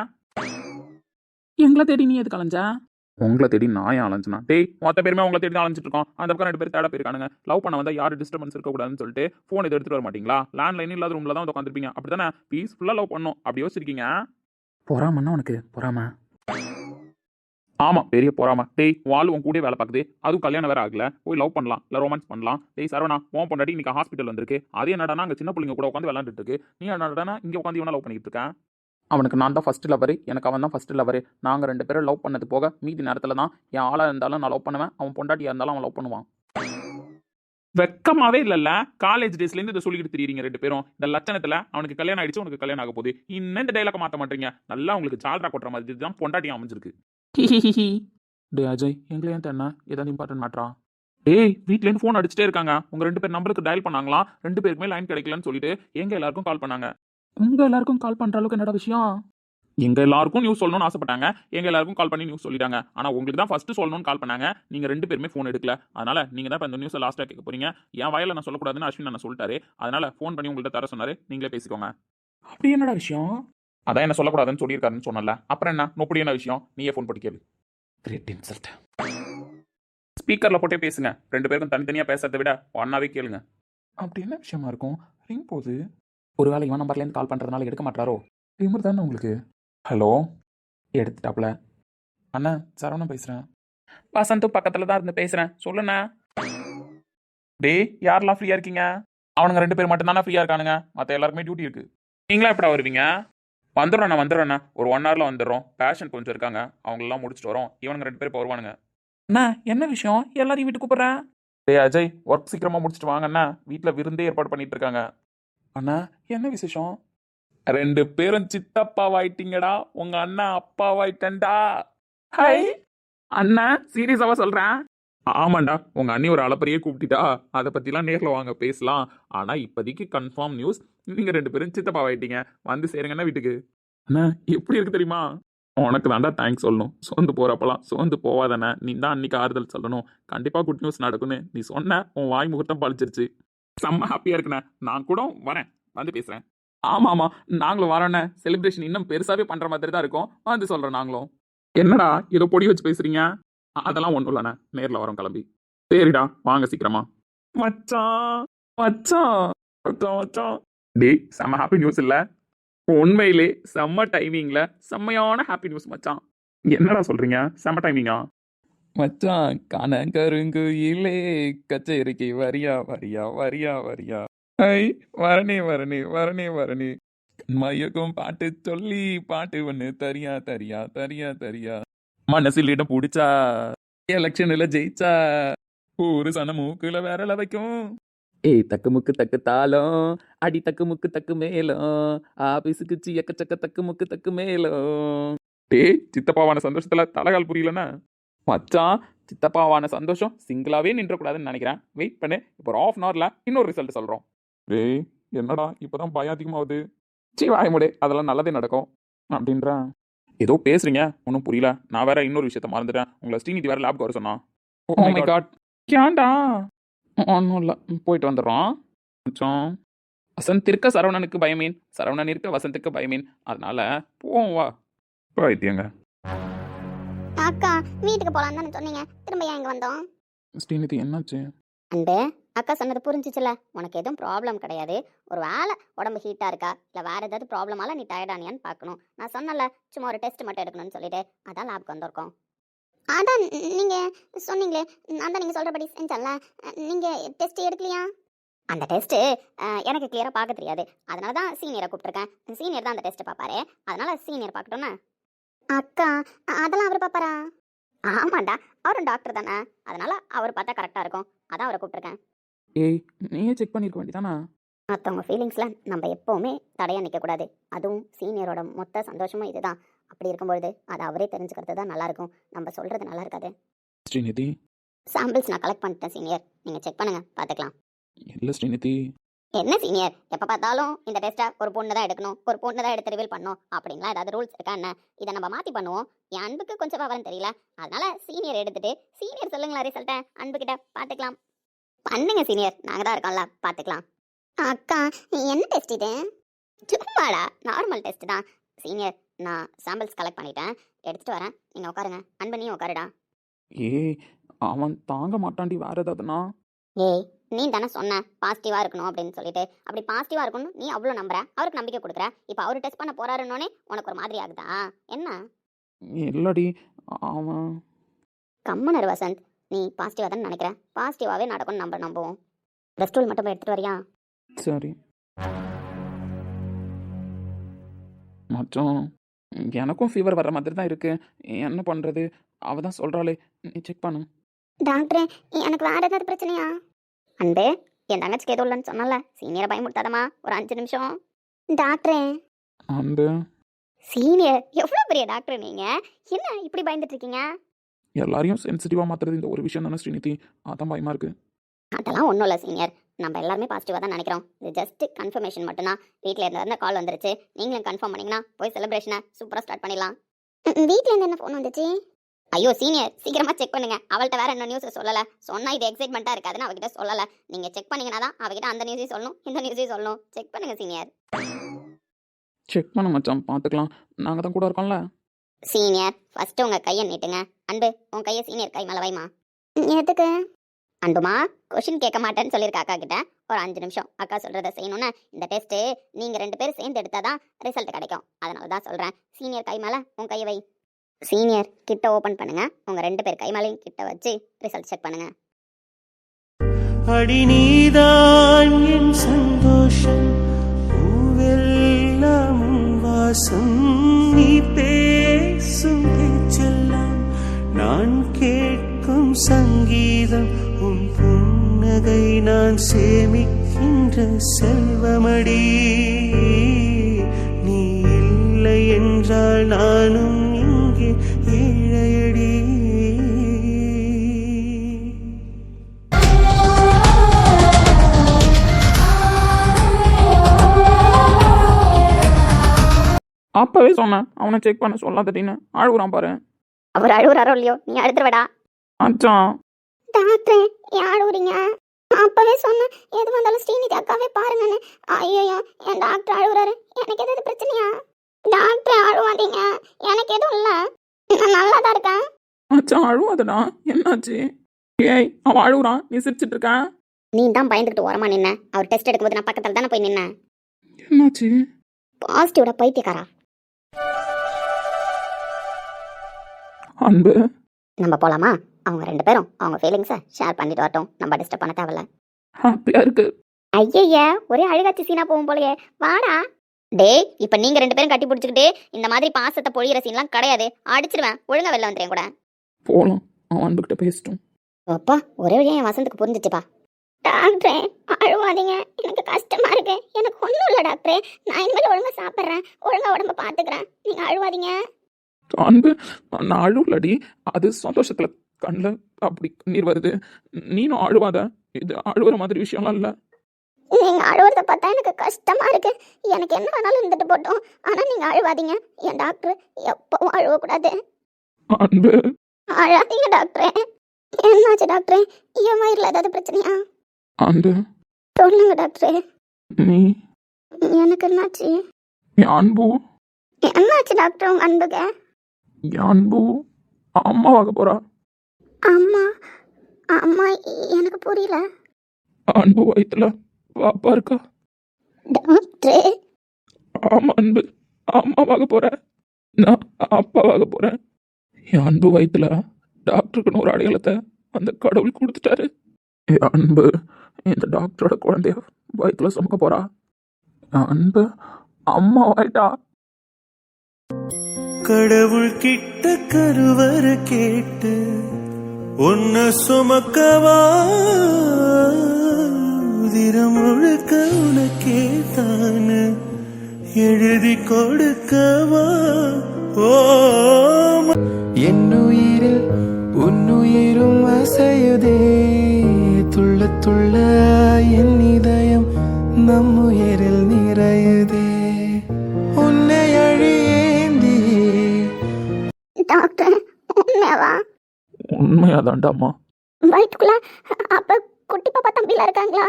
எங்களை தேடி நீ எதுக்கு அலைஞ்ச? உங்களை தேடி நான் ஏன் அலைஞ்சனா? டேய் மொத்த பேருமே உங்களை தேடி தான் அலைஞ்சிட்டு இருக்கோம். அந்த பக்கம் 2 பேர் தேட போயிருக்கானுங்க. லவ் பண்ண வந்தா யாரும் டிஸ்டர்பன்ஸ் இருக்கக்கூடாதுன்னு சொல்லிட்டு ஃபோன் எது எடுத்துட்டு வர மாட்டீங்களா? லேண்ட்லைன் இல்லாத ரூம்ல தான் உட்காந்துருப்பீங்க, அப்படித்தானே? பீஸ்ஃபுல்லா லவ் பண்ணணும் அப்படி யோசிச்சிருக்கீங்க. பொறாமன்னா உனக்கு பொறாம? ஆமா, பெரிய பொறாம. டேய் வாழ் உன் கூட வேலை பார்க்குது, அதுவும் கல்யாணம் வேற ஆகல, போய் லவ் பண்ணலாம் இல்ல ரொமான்ஸ் பண்ணலாம். டேய் சரவணா, உன் பொண்டாட்டி இன்னைக்கு ஹாஸ்பிட்டல் வந்திருக்கு, அதே என்னடானா அங்க சின்ன பிள்ளைங்க கூட உட்காந்து விளையாண்டுட்டு இருக்கு, நீ என்னடானா இங்க உட்காந்து இவனை லவ் பண்ணிட்டு இருக்க. அவனுக்கு நான் தான் ஃபர்ஸ்ட் லவரு, எனக்கு அவன் தான் ஃபர்ஸ்ட் லவரு. நாங்கள் 2 பேரும் லவ் பண்ணது போக மீதி நேரத்தில் தான் என் ஆளாக இருந்தாலும் நான் லவ் பண்ணுவேன், அவன் பொண்டாட்டியாக இருந்தாலும் அவன் லவ் பண்ணுவான். வெக்கமாவே இல்லல்ல, காலேஜ் டேஸ்ல இருந்து இதை சொல்லிட்டு தெரியுறீங்க 2 பேரும். இந்த லட்சணத்துல அவனுக்கு கல்யாணம் ஆயிடுச்சு, உனக்கு கல்யாணம் ஆக போகுது, இன்னும் இந்த டைலாக மாத்த மாட்டீங்க. நல்லா உங்களுக்கு ஜால்ரா கொட்டுற மாதிரி தான் பொண்டாட்டி அமைஞ்சிருக்கு. டே அஜய், எங்களை ஏன் என்ன ஏதாவது இம்பார்ட்டன்ட் மேட்ரா? டேய் வீட்லேருந்து ஃபோன் அடிச்சுட்டே இருக்காங்க, உங்க 2 பேர் நம்பருக்கு டயல் பண்ணாங்களாம், 2 பேருக்குமே லைன் கிடைக்கலன்னு சொல்லிட்டு எங்க எல்லாருக்கும் கால் பண்ணாங்க. உங்க எல்லாருக்கும் கால் பண்ற அளவுக்கு என்னடா விஷயம்? எங்க எல்லாருக்கும் நியூஸ் சொல்லணும்னு ஆசைப்பட்டாங்க, எங்க எல்லாருக்கும் கால் பண்ணி நியூஸ் சொல்லிட்டாங்க. ஆனா உங்களுக்கு தான் ஃபர்ஸ்ட் சொல்லணும்னு கால் பண்ணாங்க. நீங்க 2 பேருமே ஃபோன் எடுக்கல. அதனால நீங்க தான் இப்ப இந்த நியூஸை லாஸ்டா கேட்க போறீங்க. என் வாயில நான் சொல்லக்கூடாதுன்னு அஸ்வின் அண்ணா சொல்லிட்டாரு. அதனால ஃபோன் பண்ணி உங்கள்ட்ட தர சொன்னாரு. நீங்களே பேசிக்கோங்க. அப்படி என்னடா விஷயம்? அதான் என்ன சொல்லக்கூடாதுன்னு சொல்லியிருக்காருன்னு சொன்னல. அப்புறம் என்ன நொப்படி என்ன விஷயம்? நீயே ஃபோன் போட்டு கேளு. Great insult. ஸ்பீக்கர்ல போட்டே பேசுங்க. 2 பேருக்கும் தனித்தனியா பேசுறதை விட ஒன்னாவே கேளுங்க. அப்படி என்ன விஷயமா இருக்கும்? ரிங் போகுது. ஒருவேளை இவன் நம்பர்லேருந்து கால் பண்றதுனால எடுக்க மாட்டாரோ? திமிர் தானே உங்களுக்கு? ஹலோ, எடுத்துட்டாப்ல. அண்ணா சரவணன் பேசுறேன். வசந்தும் பக்கத்துல தான் இருந்து பேசுறேன். சொல்லுண்ணா. டேய், யாரெல்லாம் ஃப்ரீயா இருக்கீங்க? அவனுங்க 2 பேர் மட்டும் தானே ஃப்ரீயா இருக்கானுங்க. மற்ற எல்லாருக்குமே டியூட்டி இருக்கு. நீங்களா எப்படா வருவீங்க? வந்துடுறேண்ணா. ஒரு 1 ஹவர்ல வந்துடுறோம். பேஷன் கொஞ்சம் இருக்காங்க, அவங்களெல்லாம் முடிச்சுட்டு வரோம். இவனுங்க 2 பேர் இப்போ வருவானுங்க. அண்ணா என்ன விஷயம்? எல்லாரையும் வீட்டுக்கு கூப்பிடுறேன். டேய் அஜய், ஒர்க் சீக்கிரமா முடிச்சுட்டு வாங்க அண்ணா. வீட்டில் விருந்தே ஏற்பாடு பண்ணிட்டு இருக்காங்க. அண்ணா என்ன விசேஷம்? 2 பேரும் சித்தப்பாவாயிட்டீங்கடா. உங்க அண்ணா அப்பாவாயிட்டா. ஹை அண்ணா, சீரியஸாவா சொல்றேன்? ஆமாண்டா, உங்க அண்ணி ஒரு அளப்பரியே கூப்பிட்டுட்டா. அதை பத்திலாம் நேர்ல வாங்க பேசலாம். ஆனா இப்போதைக்கு கன்ஃபார்ம் நியூஸ், நீங்க 2 பேரும் சித்தப்பாவாயிட்டீங்க. வந்து சேருங்கண்ணா வீட்டுக்கு. அண்ணா எப்படி இருக்கு தெரியுமா? உனக்கு தாண்டா தேங்க்ஸ் சொல்லணும். சோர்ந்து போறப்பெல்லாம் சோர்ந்து போவாதானே. நீ தான் அன்னைக்கு ஆறுதல் சொல்லணும். கண்டிப்பா குட் நியூஸ் நடக்கும்னு நீ சொன்ன. உன் வாய் முகூர்த்தம் பழிச்சிருச்சு. செம்ம ஹாப்பியா இருக்குண்ணே. நான் கூட வரேன், வந்து பேசுறேன். ஆமா ஆமா, நாங்களும் வரோண்ணே. செலிப்ரேஷன் இன்னும் பெருசாவே பண்ற மாதிரி தான் இருக்கும். வந்து சொல்றோம் நாங்களும். என்னடா ஏதோ பொடி வச்சு பேசுறீங்க? அதெல்லாம் ஒன்றும் இல்லைண்ணே, நேரில் வரோம் கிளம்பி. சரிடா, வாங்க சீக்கிரமா. மச்சான் மச்சான் மச்சான் மச்சான். டேய், செம்ம ஹாப்பி நியூஸ் இல்லை? உண்மையிலே செம்ம டைமிங்ல செம்மையான ஹாப்பி நியூஸ் மச்சான். என்னடா சொல்றீங்க? செம்ம டைமிங்கா? மச்சான் கனகருங்குயிலே கச்சேரிக்கு வரியா வரியா வரியா வரியா. ஐ வரணே. மயக்கும் பாட்டு சொல்லி பாட்டு ஒன்று தரியா. மனசில் இடம் பிடிச்சா, எலெக்ஷன்ல ஜெயிச்சா, ஒரு சன மூக்குல விரல வைக்கும். ஏய் தக்கு முக்கு தக்கு தாளம், அடி தக்கு முக்கு தக்கு மேலும், ஆபீஸுக்கு எக்கச்சக்க தக்கு முக்கு தக்கு மேலும். டேய், சித்தப்பாவான சந்தோஷத்துல தலகால் புரியலன்னா? மச்சான், சித்தப்பாவான சந்தோஷம் சிங்கிளாவே நின்றக்கூடாதுன்னு நினைக்கிறேன். வெயிட் பண்ணு, இப்போ ஒரு 1/2 hourல இன்னொரு ரிசல்ட் சொல்றோம். டேய் என்னடா இப்பதான் பயம் அதிகமாகுது. சீ வாய முடே, அதெல்லாம் நல்லதே நடக்கும் அப்படின்ற. ஏதோ பேசுறீங்க, ஒன்றும் புரியல. நான் வேற இன்னொரு விஷயத்த மறந்துட்டேன். உங்களை ஸ்ரீநிதி வேற லேப்க்கு வர சொன்னா. Oh my god. ஏன்டா? ஒன்றும் இல்லை, போயிட்டு வந்துடுறோம். கொஞ்சம் வசந்த் இருக்க சரவணனுக்கு பயமீன், சரவணன் இருக்க வசந்துக்கு பயமீன். அதனால போவோம் வா. பைத்தியங்க. அக்கா வீட்டுக்கு போலாம் தானே சொன்னீங்க, திரும்ப ஏன் இங்க வந்தோம்? ஸ்ரீநிதி என்னாச்சு? அன்பே, அக்கா சொன்னது புரிஞ்சிச்சுல. உனக்கு எதுவும் ப்ராப்ளம் கிடையாது. ஒரு வேளை உடம்பு ஹீட்டாக இருக்கா இல்லை வேறு ஏதாவது ப்ராப்ளமால நீ டயர்டானியான்னு பார்க்கணும். நான் சொன்னல, சும்மா ஒரு டெஸ்ட் மட்டும் எடுக்கணும்னு சொல்லிட்டு அதான் லேப்க்கு வந்திருக்கோம். அதான் நீங்கள் சொன்னீங்களே, நான் தான் நீங்கள் சொல்கிறபடி செஞ்சல. நீங்கள் டெஸ்ட் எடுக்கலையா? அந்த டெஸ்ட்டு எனக்கு கிளியராக பார்க்க தெரியாது. அதனால தான் சீனியரை கூப்பிட்ருக்கேன். சீனியர் தான் அந்த டெஸ்ட்டை பார்ப்பாரு. அதனால சீனியர் பார்க்கட்டும்னா. அக்கா அதெல்லாம் அவர் பார்ப்பாரா? ஆமாண்டா, அவரும் டாக்டர் தானே. அதனால அவர் பார்த்தா கரெக்டாக இருக்கும். அதான் அவரை கூப்பிட்ருக்கேன். ஏய், நீயே செக் பண்ணிருக்க வேண்டியதானா? மற்றவங்க ஃபீலிங்ஸில் நம்ம எப்போவுமே தடையாக நிற்கக்கூடாது. அதுவும் சீனியரோட மொத்த சந்தோஷமும் இதுதான். அப்படி இருக்கும்பொழுது அதை அவரே தெரிஞ்சுக்கிறது தான் நல்லாயிருக்கும். நம்ம சொல்கிறது நல்லா இருக்காது. ஸ்ரீநிதி, சாம்பிள்ஸ் நான் கலெக்ட் பண்ணிட்டேன் சீனியர். நீங்கள் செக் பண்ணுங்கள், பார்த்துக்கலாம். இல்லை ஸ்ரீநிதி. என்ன சீனியர், எப்போ பார்த்தாலும் இந்த டெஸ்ட்டை ஒரு பொண்ணு தான் எடுக்கணும், ஒரு பொண்ணு தான் எடுத்து ரிவீல் பண்ணணும் அப்படிங்களா ஏதாவது ரூல்ஸ் இருக்கா என்ன? இதை நம்ம மாற்றி பண்ணுவோம். என் அன்புக்கு கொஞ்சம் விவரம் தெரியல, அதனால சீனியர் எடுத்துட்டு சீனியர் சொல்லுங்களா ரிசல்ட்டை அன்புக்கிட்ட பார்த்துக்கலாம். பண்ணுங்க சீனியர், நாங்கள் தான் இருக்கோம்ல, பார்த்துக்கலாம். அக்கா என்ன டெஸ்ட் இது? சும்மாடா, நார்மல் டெஸ்ட் தான் சீனியர். நான் சாம்பிள்ஸ் கலெக்ட் பண்ணிட்டேன், எடுத்துகிட்டு வரேன். நீங்கள் உட்காருங்க. அன்பு நீ உட்காருடா. ஏய், அவன் தாங்க மாட்டான்டி வேற ஏதாவதுனா. ஏய், நீ தானே சொன்ன பாசிட்டிவாக இருக்கணும் அப்படின்னு சொல்லிட்டு. அப்படி பாசிட்டிவாக இருக்கணும் நீ அவ்வளோ நம்புற, அவருக்கு நம்பிக்கை கொடுக்குற. இப்போ அவர் டெஸ்ட் பண்ண போறாருன்னொன்னே உனக்கு ஒரு மாதிரி ஆகுதா என்ன? இல்லடி, அவன் கம்மனர் வசந்த், நீ பாசிட்டிவாக தானே நினைக்கிற. பாசிட்டிவாகவே நடக்கும்னு நம்ம நம்புவோம். ரெஸ்ட் ரூல் மட்டும் போய் எடுத்துகிட்டு வரியா? சரி மச்சான், எனக்கும் ஃபீவர் வர்ற மாதிரி தான் இருக்கு. என்ன பண்ணுறது? அவ தான் சொல்கிறாளே, நீ செக் பண்ணு. டாக்டரே, எனக்கு வேறு ஏதாவது பிரச்சனையா? அன்பே, என் தங்கச்சிக்கு எதுவும் இல்லைன்னு சொன்னல, சீனியரை பயமுடுத்தாதம்மா. ஒரு 5 நிமிஷம். டாக்டரே. அன்பு, சீனியர் எவ்வளோ பெரிய டாக்டர் நீங்கள், என்ன இப்படி பயந்துட்டு இருக்கீங்க? எல்லாரையும் சென்சிட்டிவாக மாற்றுறது இந்த ஒரு விஷயம் தானே ஸ்ரீநிதி, அதான் பயமாக இருக்கு. அதெல்லாம் ஒன்றும் இல்லை சீனியர். நம்ம எல்லாருமே பாசிட்டிவாக தான் நினைக்கிறோம். இது ஜஸ்ட் கன்ஃபர்மேஷன் மட்டும்தான். வீட்டில் இருந்த கால் வந்துருச்சு. நீங்களும் கன்ஃபார்ம் பண்ணீங்கன்னா போய் செலிப்ரேஷனை சூப்பராக ஸ்டார்ட் பண்ணிடலாம். வீட்டில் இருந்து என்ன ஃபோன் வந்துச்சு? ஐயோ சீனியர், சீக்கிரமா செக் பண்ணுங்க. அவள்கிட்ட வேற என்ன நியூஸ் சொல்லலை. சொன்னா இது எக்ஸைட்மெண்ட்டாக இருக்காதுன்னு அவகிட்ட சொல்லலை. நீங்கள் செக் பண்ணீங்கன்னா தான் அவகிட்ட அந்த நியூஸையும் சொல்லணும், இந்த நியூஸையும் சொல்லணும். செக் பண்ணுங்க சீனியர். செக் பண்ண மச்சான், பார்த்துக்கலாம். நாங்கள் தான் கூட இருக்கோம்ல. சீனியர், ஃபர்ஸ்ட் உங்க கையை நீட்டுங்க. அன்பு, உன் கையை சீனியர் கை மேலே வைமா. எதுக்கு? அன்புமா, கொஷின் கேட்க மாட்டேன்னு சொல்லியிருக்க அக்கா கிட்ட. ஒரு 5 நிமிஷம் அக்கா சொல்றதை செய்யணும்னு. இந்த டெஸ்ட்டு நீங்கள் 2 பேரும் சேர்ந்து எடுத்தாதான் ரிசல்ட் கிடைக்கும். அதனால தான் சொல்கிறேன். சீனியர் கை மேலே உன் கையை வை. சீனியர் கிட்ட ஓப்பன் பண்ணுங்க. உங்க 2 பேர் கை மேலேயும் கிட்ட வச்சு ரிசல்ட் செக் பண்ணுங்க. அடி நீதான் என் சந்தோஷம், பூவெல்லாம் உன் வாசம், நீ பேசும் பேச்செல்லாம் நான் கேட்கும் சங்கீதம், உன் புன்னகை நான் சேமிக்கின்ற செல்வமடி, நீ இல்லை என்றால் நானும் இங்கே ஏழையடி. அப்போவே சொன்னேன் அவனை செக் பண்ண சொல்லாதட்டின்னு. அழுகுறான் பாரு. அவர் அழுகுறாரோ இல்லையோ, நீ அழுதுருவடா. மச்சான், டாக்டர் ஏன் அழுகுறீங்க? அப்பவே சொன்னேன் எது வந்தாலும் ஸ்ரீநிதி அக்காவே பாருங்கன்னு. ஐயோ, என் டாக்டர் அழுகுறாரு. எனக்கு எதாவது பிரச்சனையா? டாக்டர் அழுவாதீங்க, எனக்கு எதுவும் இல்லை, நான் நல்லா தான் இருக்கேன். மச்சான் அழுவாதடா. என்னாச்சு? ஏய், அவன் அழுகுறான், நீ சிரிச்சிட்டு இருக்க. நீ தான் பயந்துக்கிட்டு ஓரமா நின்ன. அவர் டெஸ்ட் எடுக்கும்போது நான் பக்கத்தில் தானே போய் நின்னேன். என்னாச்சு? பாசிட்டிவோட பைத்தியக்காரா. அன்பு, நம்ம போலாமா? அவங்க 2 பேரும் அவங்க ஃபீலிங்ஸை ஷேர் பண்ணிட்டு வரட்டும். நம்ம டிஸ்டர்ப் பண்ண தேவையில்ல. ஹாப்பியா இருக்கு. ஐயய்ய, ஒரே அழுகாச்சி சீனா போகும் போலயே. வாடா. டேய், இப்ப நீங்க 2 பேரும் கட்டி பிடிச்சிக்கிட்டு இந்த மாதிரி பாசத்தை பொழியிற சீன்லாம் கிடையாது. அடிச்சிருவேன். ஒழுங்கா வெளில வந்துறேன் கூட. போலாம், அவன் அன்புகிட்ட பேசிட்டோம். அப்பா, ஒரே வழியா என் வசந்துக்கு புரிஞ்சிச்சுப்பா. டாக்டரே அழுவாதீங்க, எனக்கு கஷ்டமா இருக்கு. எனக்கு ஒன்றும் இல்லை டாக்டரே. நான் இனிமேல் ஒழுங்கா சாப்பிட்றேன், ஒழுங்கா உடம்ப பார்த்துக்கிறேன். நீங்க அழுவாதீங்க. அன்பு, நான் அழுவலடி. அது சந்தோஷத்துல கண்ணில் அப்படி நீர் வருது. நீனும் அழுவாத. இது அழுவுற மாதிரி விஷயம்லாம் இல்லை. நீங்க அழுவுறத பார்த்தா எனக்கு கஷ்டமா இருக்கு. எனக்கு என்ன வேணாலும் இருந்துட்டு போட்டோம், ஆனா நீங்க அழுவாதீங்க. என் டாக்டர் எப்பவும் அழுவக்கூடாது. அன்பு, அழாதீங்க டாக்டரே. என்னாச்சு டாக்டரே? என் வயிறுல ஏதாவது பிரச்சனையா? அன்பு, சொல்லுங்க டாக்டரே. நீ எனக்கு என்னாச்சு? என் அன்பு, என்னாச்சு டாக்டர் உங்க அன்புக்கு? என் அன்பு அம்மாவாக போறா. அம்மா? அம்மா? எனக்கு புரியல. அன்பு வயிற்றுல பாப்பா இருக்கா. டாக்டரே, ஆமா அன்பு, அம்மாவாக போற. நான் அப்பாவாக போறேன். என் அன்பு வயிற்றுல டாக்டருக்குன்னு ஒரு அடையாளத்தை அந்த கடவுள் கொடுத்துட்டாரு. என் அன்பு இந்த டாக்டரோட குழந்தைய வயிற்றுல சுமக்க போறா. என் அன்பு அம்மா ஆயிட்டா. கடவுள் கிட்ட கருவற கேட்டு உன்ன சுமக்கவா, தினம் முழுக்க உனக்கே தானு எழுதி கொடுக்கவா. ஓ என்னுயிரில் உன்னுயிரும் அசையுதே, துள்ள துள்ள என் இதயம் நம்முயிரில் நிறையுதே, உன்னை அழியேந்தி. டாக்டர் உண்மையாவா? உண்மையாதாண்டாம்மா. வயிற்றுக்குள்ள அப்ப குட்டி பாப்பா தம்பிலாம் இருக்காங்களா?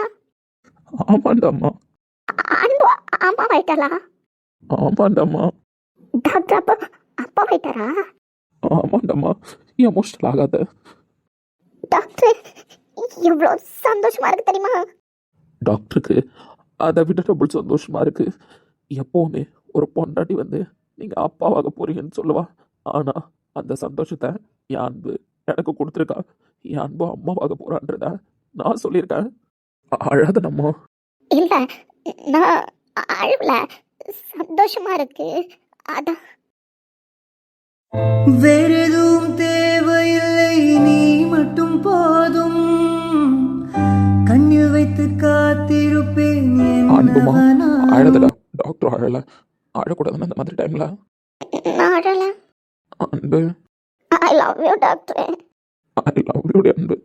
ஆமாண்டாம்மா. அன்பு அம்மா வயிட்டாளா? ஆமாண்டாம்மா. டாக்டர் அப்பா அப்பா வயிட்டாரா? ஆமாண்டாம்மா. எமோஷனல் ஆகாத. டாக்டர் எவ்வளோ சந்தோஷமா இருக்கு தெரியுமா? டாக்டருக்கு அதை விட டபுள் சந்தோஷமா இருக்கு. எப்போவுமே ஒரு பொண்டாட்டி வந்து நீங்கள் அப்பாவாக போறீங்கன்னு சொல்லுவா. ஆனால் அந்த சந்தோஷத்தை என் அன்பு எனக்கு கொடுத்துருக்கா. என் அன்பு அம்மாவாக போறான்றத நான் சொல்லியிருக்கேன். அழாத நம்ம. இல்ல, நான் அழுவல, சந்தோஷமா இருக்கு. அதான். வேறெதுவும் தேவையில்லை, நீ மட்டும் போதும், கண்ணில் வைத்து காத்திருப்பேன். அன்புமா அழதடா. டாக்டர் அழல. அழக்கூடாதுன்னு அந்த மாதிரி டைம்ல. நான் அழல. அன்பு, I love you doctor. I love you அன்பு.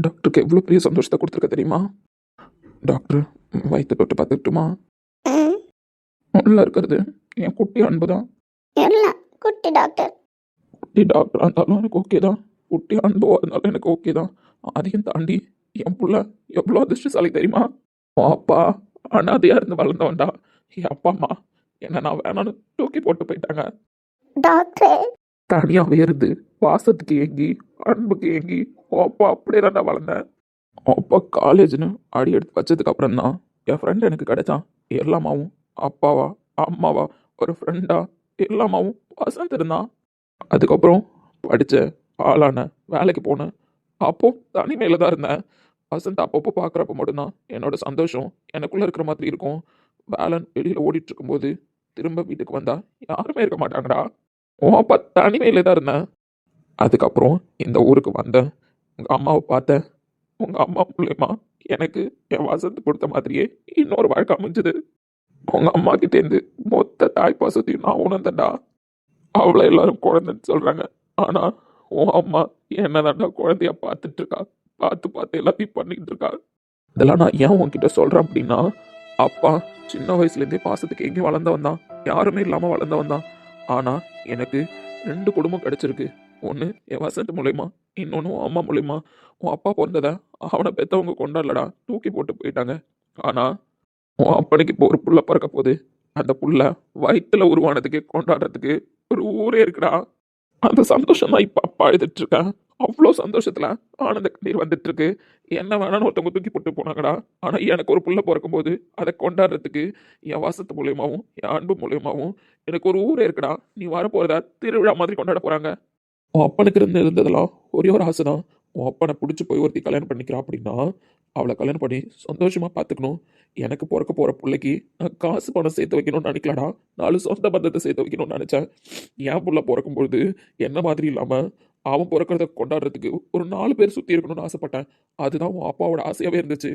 டாக்டருக்கு எவ்வளோ பெரிய சந்தோஷத்தை கொடுத்துருக்க தெரியுமா? டாக்டர் வயிற்று தொட்டு பார்த்துக்கிட்டுமா? ம் உள்ள இருக்கிறது என் குட்டி அன்பு தான். எல்லாம் குட்டி டாக்டர். குட்டி டாக்டராக இருந்தாலும் எனக்கு ஓகே தான், குட்டி அன்புவாக இருந்தாலும் எனக்கு ஓகே தான். அதையும் தாண்டி என் புள்ள எவ்வளோ அதிர்ஷ்டசாலி தெரியுமா? உன் அப்பா அனாதையாக இருந்து வளர்ந்தவன்டா. என் அப்பா அம்மா என்ன நான் வேணான்னு தூக்கி போட்டு போயிட்டாங்க. டாக்டர் தனியாகவே இருந்து பாசத்துக்கு ஏங்கி அன்புக்கு ஏங்கி உன் அப்பா அப்படியே தான்டா வளர்ந்தேன். உன் அப்பா காலேஜ்னு அடி எடுத்து வச்சதுக்கு அப்புறம் தான் என் ஃப்ரெண்ட் எனக்கு கிடைச்சான். எல்லாமாவும் அப்பாவா அம்மாவா ஒரு ஃப்ரெண்டா எல்லாமாவும் வசந்த் இருந்தான். அதுக்கப்புறம் படித்த ஆளான வேலைக்கு போனேன். அப்போ தனிமையில் தான் இருந்தேன். வசந்த் அப்பப்போ பார்க்குறப்ப மட்டும்தான் என்னோட சந்தோஷம் எனக்குள்ளே இருக்கிற மாதிரி இருக்கும். வேலன் வெளியில் ஓடிட்டு இருக்கும்போது திரும்ப வீட்டுக்கு வந்தா யாருமே இருக்க மாட்டாங்கடா. உன் அப்பா தனிமையில் தான் இருந்தேன். அதுக்கப்புறம் இந்த ஊருக்கு வந்தேன். உங்கள் அம்மாவை பார்த்தேன். உங்கள் அம்மா மூலயமா எனக்கு என் வசந்த் கொடுத்த மாதிரியே இன்னொரு வாழ்க்கை அமைஞ்சுது. உங்கள் அம்மா கிட்டேருந்து மொத்த தாய் பாசத்தையும் நான் உணர்ந்தேன்டா. அவளை எல்லாரும் குழந்தைன்னு சொல்கிறாங்க. ஆனால் உன் அம்மா என்னதான்டா குழந்தைய பார்த்துட்டு இருக்கா. பார்த்து எல்லாத்தையும் பண்ணிக்கிட்டு இருக்கா. இதெல்லாம் நான் ஏன் உன்கிட்ட சொல்கிறேன் அப்படின்னா, அப்பா சின்ன வயசுலேருந்தே பாசத்துக்கு எங்கேயும் வளர்ந்தவன் தான், யாருமே இல்லாமல் வளர்ந்தவன் தான். ஆனால் எனக்கு 2 குடும்பம் கிடச்சிருக்கு. ஒன்று என் வசந்த் மூலயமா, இன்னொன்று உன் அம்மா மூலயமா. உன் அப்பா பிறந்ததை அவனை பெற்றவங்க கொண்டாடலடா, தூக்கி போட்டு போயிட்டாங்க. ஆனால் உன் அப்பனுக்கு இப்போ ஒரு புள்ள பிறக்க போகுது. அந்த புள்ள வயிற்றுல உருவானதுக்கு கொண்டாடுறதுக்கு ஒரு ஊரே இருக்குடா. அந்த சந்தோஷம் தான் இப்போ அப்பா அழுதுட்டு இருக்கேன். அவ்வளோ சந்தோஷத்தில் ஆனந்த கண்ணீர் வந்துட்டு இருக்கு. என்ன வேணான்னு ஒருத்தவங்க தூக்கி போட்டு போனாங்கடா. ஆனால் எனக்கு ஒரு புள்ள பிறக்கும்போது அதை கொண்டாடுறதுக்கு என் வாசத்து மூலியமாகவும் என் அன்பு மூலியமாகவும் எனக்கு ஒரு ஊரே இருக்குடா. நீ வரப்போகிறத திருவிழா மாதிரி கொண்டாட போகிறாங்க. உன் அப்பனுக்கு இருந்ததெல்லாம் ஒரே ஒரு ஆசை தான். உன் அப்பனை பிடிச்சி போய் ஒருத்தி கல்யாணம் பண்ணிக்கிறா அப்படின்னா அவளை கல்யாணம் பண்ணி சந்தோஷமாக பார்த்துக்கணும். எனக்கு பிறக்க போகிற பிள்ளைக்கு நான் காசு பணம் சேர்த்து வைக்கணும்னு நினைக்கலடா. 4 சொந்த பந்தத்தை சேர்த்து வைக்கணும்னு நினச்சேன். என் புள்ள பிறக்கும்பொழுது என்ன மாதிரி இல்லாமல் அவன் பிறக்கிறத கொண்டாடுறதுக்கு ஒரு 4 பேர் சுற்றி இருக்கணும்னு ஆசைப்பட்டேன். அதுதான் உன் அப்பாவோட ஆசையாகவே இருந்துச்சு.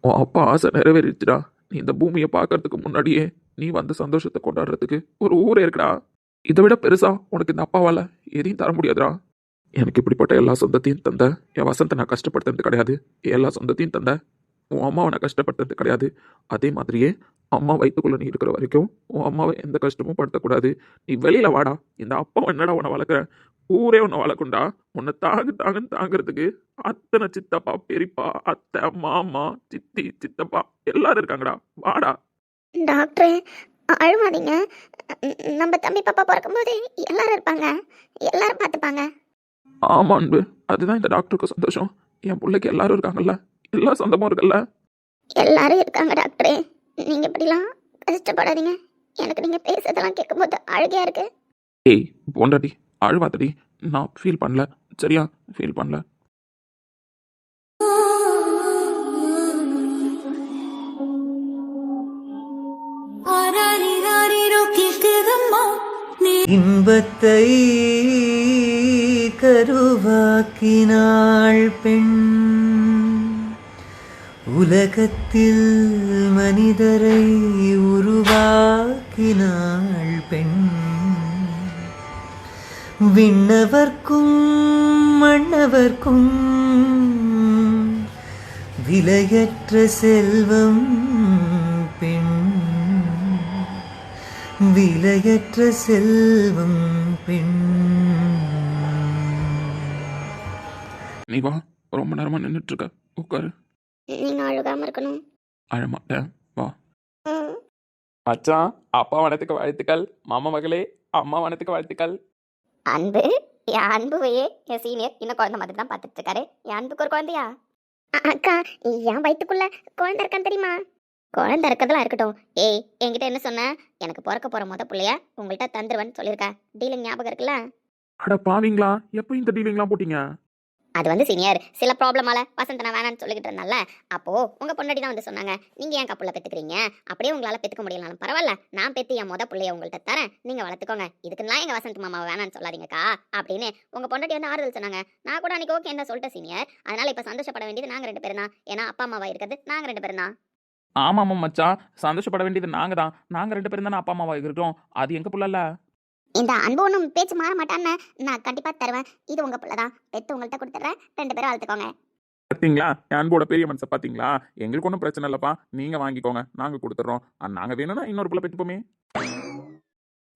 உன் அப்பா ஆசை நிறைவேறிச்சுடா. நீ இந்த பூமியை பார்க்கறதுக்கு முன்னாடியே நீ வந்து சந்தோஷத்தை கொண்டாடுறதுக்கு ஒரு ஊரே இருக்குடா. இதை விட பெருசா உனக்கு இந்த அப்பாவால் எதையும் தர முடியாதுடா. எனக்கு இப்படிப்பட்ட எல்லா சொந்தத்தையும் தந்த என் வசந்தை நான் கஷ்டப்படுத்துறது கிடையாது. எல்லா சொந்தத்தையும் தந்த உன் அம்மாவை நான் கஷ்டப்படுத்துறது கிடையாது. அதே மாதிரியே அம்மா வயிற்றுக்குள்ளே நீ இருக்கிற வரைக்கும் உன் அம்மாவை எந்த கஷ்டமும் படுத்தக்கூடாது. நீ வெளியில் வாடா. இந்த அப்பா என்னடா உன்னை வளர்க்குறேன், ஊரே உன்னை வளர்க்குண்டா. உன்னை தாங்குன்னு தாங்கிறதுக்கு அத்தனை சித்தப்பா பெரியப்பா அத்தை மாமா சித்தி சித்தப்பா எல்லாரும் இருக்காங்கடா. வாடா. டாக்டர் அழுவாதீங்க. நம்ம தம்பி பாப்பா பிறக்கும்போது எல்லாரும் இருப்பாங்க, எல்லாரும் பார்த்துப்பாங்க. ஆமா அன்பு, அதுதான் இந்த டாக்டருக்கு சந்தோஷம். என் பிள்ளைக்கு எல்லாரும் இருக்காங்கல்ல, எல்லா சொந்தமும் இருக்குல்ல. எல்லாரும் இருக்காங்க டாக்டரே. நீங்க இப்படிலாம் கஷ்டப்படாதீங்க. எனக்கு நீங்க பேசுறதெல்லாம் கேட்கும்போது அழுகையா இருக்கு. ஏய் பொண்டாட்டி அழுவாதடி. நான் ஃபீல் பண்ணல, சரியா? ஃபீல் பண்ணல. இன்பத்தை கருவாக்கினாள் பெண், உலகத்தில் மனிதரை உருவாக்கினாள் பெண். விண்ணவர்க்கும் மன்னவர்க்கும் விலையற்ற செல்வம் பெண், விலையற்ற செல்வம் பெண். நீ வா, ரொம்ப நேரமா நின்றுட்டு இருக்க, உட்காரு. நீங்க அழுகாம இருக்கணும். அழமாட்டேன், வா. ம். மச்சான், அப்பா வனத்துக்கு வாழ்த்துக்கள். மாமா மகளே, அம்மா வனத்துக்கு வாழ்த்துக்கள். அன்பு, என் அன்புவையே என் சீனியர் இன்னும் குழந்தை மாதிரி தான் பார்த்துட்டு இருக்காரு. என் அன்புக்கு ஒரு குழந்தையா? அக்கா, என் வயிற்றுக்குள்ள குழந்தை இருக்கான்னு தெரியுமா? குழந்தை இருக்கிறதெல்லாம் இருக்கட்டும். ஏய், என்கிட்ட என்ன சொன்ன? எனக்கு பிறக்க போற முத பிள்ளைய உங்கள்கிட்ட தந்துருவேன்னு சொல்லியிருக்க. டீலிங் ஞாபகம் இருக்குல்ல? அட பாவீங்களா, எப்போ இந்த டீலிங்லாம் போட்டீங்க? அது வந்து சீனியர் சில ப்ராப்ளமால வசந்த் நான் வேணான்னு சொல்லிக்கிட்டு இருந்தால, அப்போ உங்க பொண்டாடி தான் வந்து சொன்னாங்க, நீங்க ஏன் கப்புள்ள பெத்துக்கிறீங்க, அப்படியே உங்களால பெத்துக்க முடியலனாலும் பரவாயில்ல, நான் பெத்து என் முத பிள்ளைய உங்கள்கிட்ட தரேன், நீங்க வளர்த்துக்கோங்க, இதுக்குலாம் எங்க வசந்த் மாமாவை வேணான்னு சொல்லாதீங்கக்கா அப்படின்னு உங்க பொண்டாட்டி வந்து ஆறுதல் சொன்னாங்க. நான் கூட அன்னைக்கு ஓகே என்ன சொல்லிட்டேன் சீனியர். அதனால இப்ப சந்தோஷப்பட வேண்டியது நாங்க 2 பேரும் தான். ஏன்னா அப்பா அம்மாவா இருக்கிறது நாங்க 2 பேரும் தான். ஆமாம் மச்சான், சந்தோஷப்பட வேண்டியது நாங்கள் தான். நாங்கள் 2 பேரும் தானே அப்பா அம்மாவா இருக்கட்டும். அது எங்கள் புள்ளல. இந்த அன்பு ஒன்றும் பேச்சு மாற மாட்டான்னு நான் கண்டிப்பா தருவேன். இது உங்க பிள்ளை தான், பெத்து உங்கள்கிட்ட கொடுத்துட்றேன், 2 பேரும் வளர்த்துக்கோங்க. பார்த்தீங்களா என் அன்போட பெரிய மனசை பார்த்தீங்களா? எங்களுக்கு ஒன்றும் பிரச்சனை இல்லைப்பா, நீங்க வாங்கிக்கோங்க, நாங்க கொடுத்துட்றோம். நாங்க வேணும்னா இன்னொரு புள்ள பெற்றுப்போமே.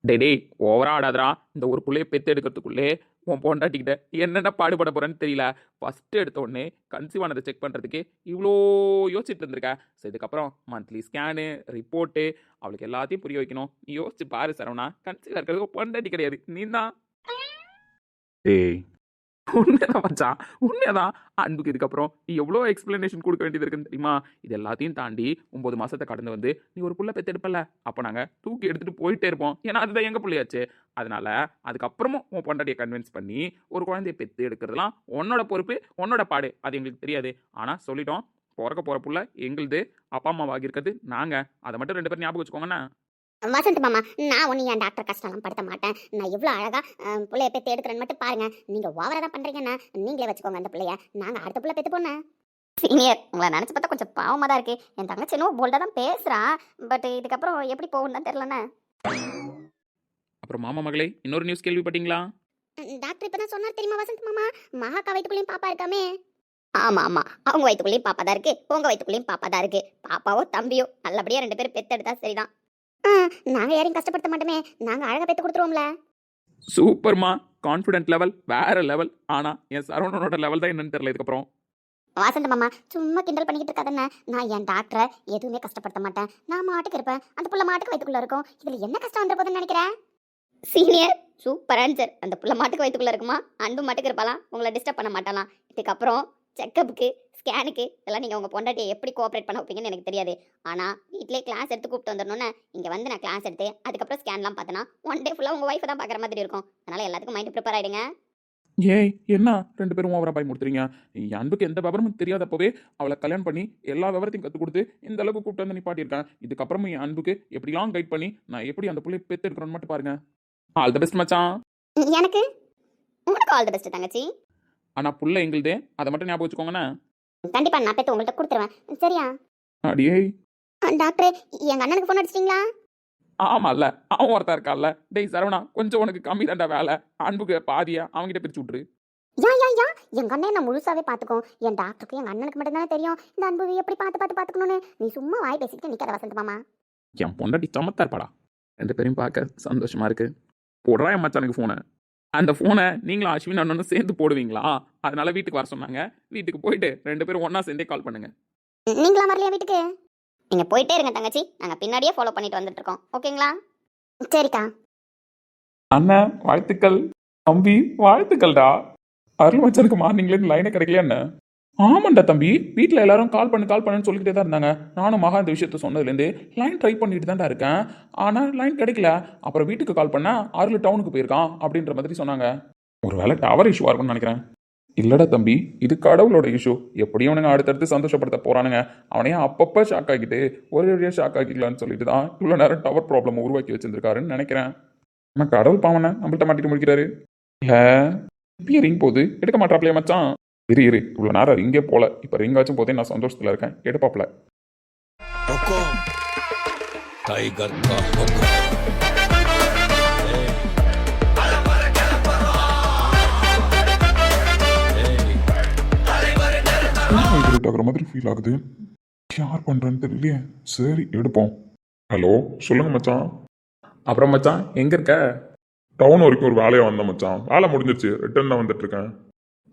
டேய் ஓவரா ஆடாதடா. இந்த ஒரு புள்ளைய பெத்து எடுக்கிறதுக்குள்ளே உன் பொண்டாட்டிக்கிட்ட என்னென்ன பாடுபட போறேன்னு தெரியல. ஃபர்ஸ்ட் எடுத்த உடனே கன்சீவ் ஆனதை செக் பண்றதுக்கு இவ்வளோ யோசிச்சுட்டு இருந்திருக்க. ஸோ இதுக்கப்புறம் மந்த்லி ஸ்கேனு, ரிப்போர்ட்டு, அவளுக்கு எல்லாத்தையும் புரிய வைக்கணும். நீ யோசிச்சு பாரு சரவணா, கன்சீவ் இருக்கிறது பொண்டாட்டி கிடையாது, நீ தான். ஏய் உண்மைதான் மச்சான், உண்மைதான். அன்புக்கு இதுக்கப்புறம் நீ எவ்வளோ எக்ஸ்பிளனேஷன் கொடுக்க வேண்டியது இருக்குன்னு தெரியுமா? இது எல்லாத்தையும் தாண்டி 9 மாசத்தை கடந்து வந்து நீ ஒரு புள்ள பெத்தெடுப்பல, அப்போ நாங்கள் தூக்கி எடுத்துட்டு போயிட்டே இருப்போம். ஏன்னா அதுதான் எங்க புள்ளையாச்சு. அதனால அதுக்கப்புறமும் உன் பொண்டாட்டியை கன்வின்ஸ் பண்ணி ஒரு குழந்தைய பெத்து எடுக்கிறதுலாம் உன்னோட பொறுப்பு, உன்னோட பாடு. அது எங்களுக்கு தெரியாது. ஆனால் சொல்லிட்டோம், பிறக்க போற புள்ள எங்களுது, அப்பா அம்மாவாகி இருக்கிறது நாங்கள். அதை மட்டும் 2 பேரும் ஞாபகம் வச்சுக்கோங்கண்ணா. வசந்த் மாமா, நான் ஒன்றும் என் டாக்டர் கஷ்டம்லாம் படுத்த மாட்டேன். நான் இவ்வளோ அழகா பிள்ளைய பெற்று எடுக்கிறேன்னு மட்டும் பாருங்க. நீங்கள் ஓவராக தான் பண்ணுறீங்கண்ணா. நீங்களே வச்சுக்கோங்க அந்த பிள்ளைய. நாங்கள் அடுத்த பிள்ளை பெற்று போனேன். சீனியர், உங்களை நினச்சி பார்த்தா கொஞ்சம் பாவமாக தான் இருக்குது. என் தங்கச்சி இன்னும் போல்டாக தான் பேசுகிறா. பட் இதுக்கப்புறம் எப்படி போகும்னு தான் தெரிலண்ணே. அப்புறம் மாமா மகளே, இன்னொரு நியூஸ் கேள்விப்பட்டீங்களா? டாக்டர் இப்போ தான் சொன்னார் தெரியுமா வசந்த் மாமா? மகாக்கா வயிற்றுக்குள்ளேயும் பாப்பா இருக்காமே. ஆமாம் ஆமாம், அவங்க வயிற்றுக்குள்ளேயும் பாப்பா தான் இருக்குது, உங்கள் வயிற்றுக்குள்ளேயும் பாப்பா தான் இருக்குது. பாப்பாவோ தம்பியோ நல்லபடியாக 2 பேரும் பெற்றெடுத்தா சரிதான். நாங்கள் யாரையும் கஷ்டப்படுத்த மாட்டோமே. நாங்கள் அழகாக பெற்று கொடுத்துருவோம்ல. சூப்பர்மா, கான்ஃபிடென்ட் லெவல் வேற லெவல். ஆனா என் சரவணனோட லெவல் தான் என்னன்னு தெரியல இதுக்கப்புறம். வாசந்த மாமா, சும்மா கிண்டல் பண்ணிக்கிட்டு இருக்காதண்ணே. நான் என் டாக்டரை எதுவுமே கஷ்டப்படுத்த மாட்டேன். நான் மாட்டுக்கு இருப்பேன், அந்த புள்ள மாட்டுக்கு வயிற்றுக்குள்ள இருக்கும். இதில் என்ன கஷ்டம் வந்துட போதுன்னு நினைக்கிறேன்? Senior, super answer. அந்த புள்ள மாட்டுக்கு வயிற்றுக்குள்ள இருக்குமா, அன்பு மாட்டுக்கு இருப்பாலாம், உங்களை டிஸ்டர்ப் பண்ண மாட்டாலாம். இதுக்கப்புறம் செக்கப்புக்கு, ஸ்கேனுக்கு இதெல்லாம் நீங்கள் உங்கள் பொண்டாட்டியை எப்படி கோஆப்ரேட் பண்ண வைப்பீங்கன்னு எனக்கு தெரியாது. ஆனால் வீட்டிலே கிளாஸ் எடுத்து கூப்பிட்டு வந்துடணுன்னு இங்கே வந்து நான் கிளாஸ் எடுத்து அதுக்கப்புறம் ஸ்கேன்லாம் பார்த்தேன்னா 1 டே ஃபுல்லாக உங்கள் ஒய்ஃபை தான் பார்க்குற மாதிரி இருக்கும். அதனால் எல்லாத்துக்கும் மைண்ட் ப்ரிப்பேர் ஆகிடுங்க. ஏய் என்ன 2 பேரும் ஓவரா பயமுறுத்துறீங்க? என் அன்புக்கு எந்த விவரமும் தெரியாதப்பவே அவளை கல்யாணம் பண்ணி எல்லா விவரத்தையும் கற்றுக் கொடுத்து இந்த அளவுக்கு கூப்பிட்டு வந்து நிப்பாட்டியிருக்கேன். இதுக்கப்புறமும் என் அன்புக்கு எப்படிலாம் கைட் பண்ணி நான் எப்படி அந்த பிள்ளையை பெற்று எடுக்கிறோன்னு மட்டும் பாருங்க. ஆல் த பெஸ்ட் மச்சான். எனக்கு உங்களுக்கு ஆல் தி பெஸ்ட் தங்கச்சி. ஆனால் புள்ள எங்களுதே, அதை மட்டும் ஞாபகம் வச்சுக்கோங்கண்ணே. கண்டிப்பாக நான் பெற்று உங்கள்கிட்ட கொடுத்துருவேன். சரியா அடியே? டாக்டரே, எங்கள் அண்ணனுக்கு ஃபோன் அடிச்சிட்டிங்களா? ஆமால்ல, அவன் ஒருத்தன் இருக்கான்ல. டேய் சரவணா, கொஞ்சம் உனக்கு கம்மி தாண்டா வேலை. அன்புக்கு பாதியா அவன்கிட்ட பிரிச்சு விட்டுரு. யா எங்கள் அண்ணன் நான் முழுசாவே பார்த்துக்கோ. என் டாக்டருக்கு எங்கள் அண்ணனுக்கு மட்டும்தானே தெரியும் இந்த அன்பு எப்படி பார்த்துக்கணும்னு. நீ சும்மா வாய் பேசிக்கிட்டு நிற்காத வசந்த் மாமா. என் பொண்டாட்டி சமத்தா இருப்பாடா. 2 பேரையும் பார்க்க சந்தோஷமா இருக்கு. போடுறா என் மச்சானுக்கு ஃபோனை. அந்த ஃபோனை நீங்களும் அஸ்வின் அண்ணனும் சேர்ந்து போடுவீங்களா? அதனால வீட்டுக்கு வர சொன்னாங்க. வீட்டுக்கு போயிட்டு 2 பேரும் ஒன்றா சேர்ந்தே கால் பண்ணுங்க. நீங்களா வரலையா வீட்டுக்கு? நீங்கள் போயிட்டே இருங்க தங்கச்சி, நாங்கள் பின்னாடியே ஃபாலோ பண்ணிட்டு வந்துட்டு இருக்கோம். ஓகேங்களா? சரிக்கா. அண்ணன் வாழ்த்துக்கள். தம்பி வாழ்த்துக்கள்டா. அருள் மச்சானுக்கு மார்னிங்லேருந்து லைனே கிடைக்கலையா என்ன? ஆமாண்டா தம்பி, வீட்டில் எல்லாரும் கால் பண்ணுன்னு சொல்லிக்கிட்டே தான் இருந்தாங்க. நானும் மகா இந்த விஷயத்த சொன்னதுலேருந்து லைன் ட்ரை பண்ணிட்டு தான்டா இருக்கேன். ஆனால் லைன் கிடைக்கல. அப்புறம் வீட்டுக்கு கால் பண்ண அருள் டவுனுக்கு போயிருக்கான் அப்படின்ற மாதிரி சொன்னாங்க. ஒரு வேளை டவர் இஷ்யூவாக இருக்கும்னு நினைக்கிறேன். இல்லடா தம்பி, இது கடவுளோட இஷ்யூ. எப்படியும் அவனுங்க அடுத்தடுத்து சந்தோஷப்படுத்த போறானுங்க. அவனையும் அப்பப்போ ஷாக் ஆகிட்டு ஒரே வழியாக ஷாக் ஆகிக்கலான்னு சொல்லிட்டு தான் இவ்வளோ நேரம் டவர் ப்ராப்ளம் உருவாக்கி வச்சிருந்துருக்காருன்னு நினைக்கிறேன். ஆனால் கடவுள் பாவனை நம்மள்ட்ட மாட்டிட்டு முடிக்கிறாரு. இல்லை இப்பயே ரிங் போகுது, எடுக்க மாட்டாப்லையே மச்சான். இரு இவ்வளோ நேரம் ரிங்கே போல, இப்போ ரிங்காச்சும் போதே நான் சந்தோஷத்தில் இருக்கேன். எடுப்பாப்ல. டைகர் கா हुक्म। ஆகிற மாதிரி ஃபீல் ஆகுது. யார் பண்றேன்னு தெரியலையே. சரி எடுப்போம். ஹலோ சொல்லுங்க மச்சான். அப்புறம் மச்சான் எங்க இருக்க? டவுன் வரைக்கும் ஒரு வேலையா வந்தேன் மச்சான். வேலை முடிஞ்சிருச்சு, ரிட்டர்ன் தான் வந்துட்டு இருக்கேன்.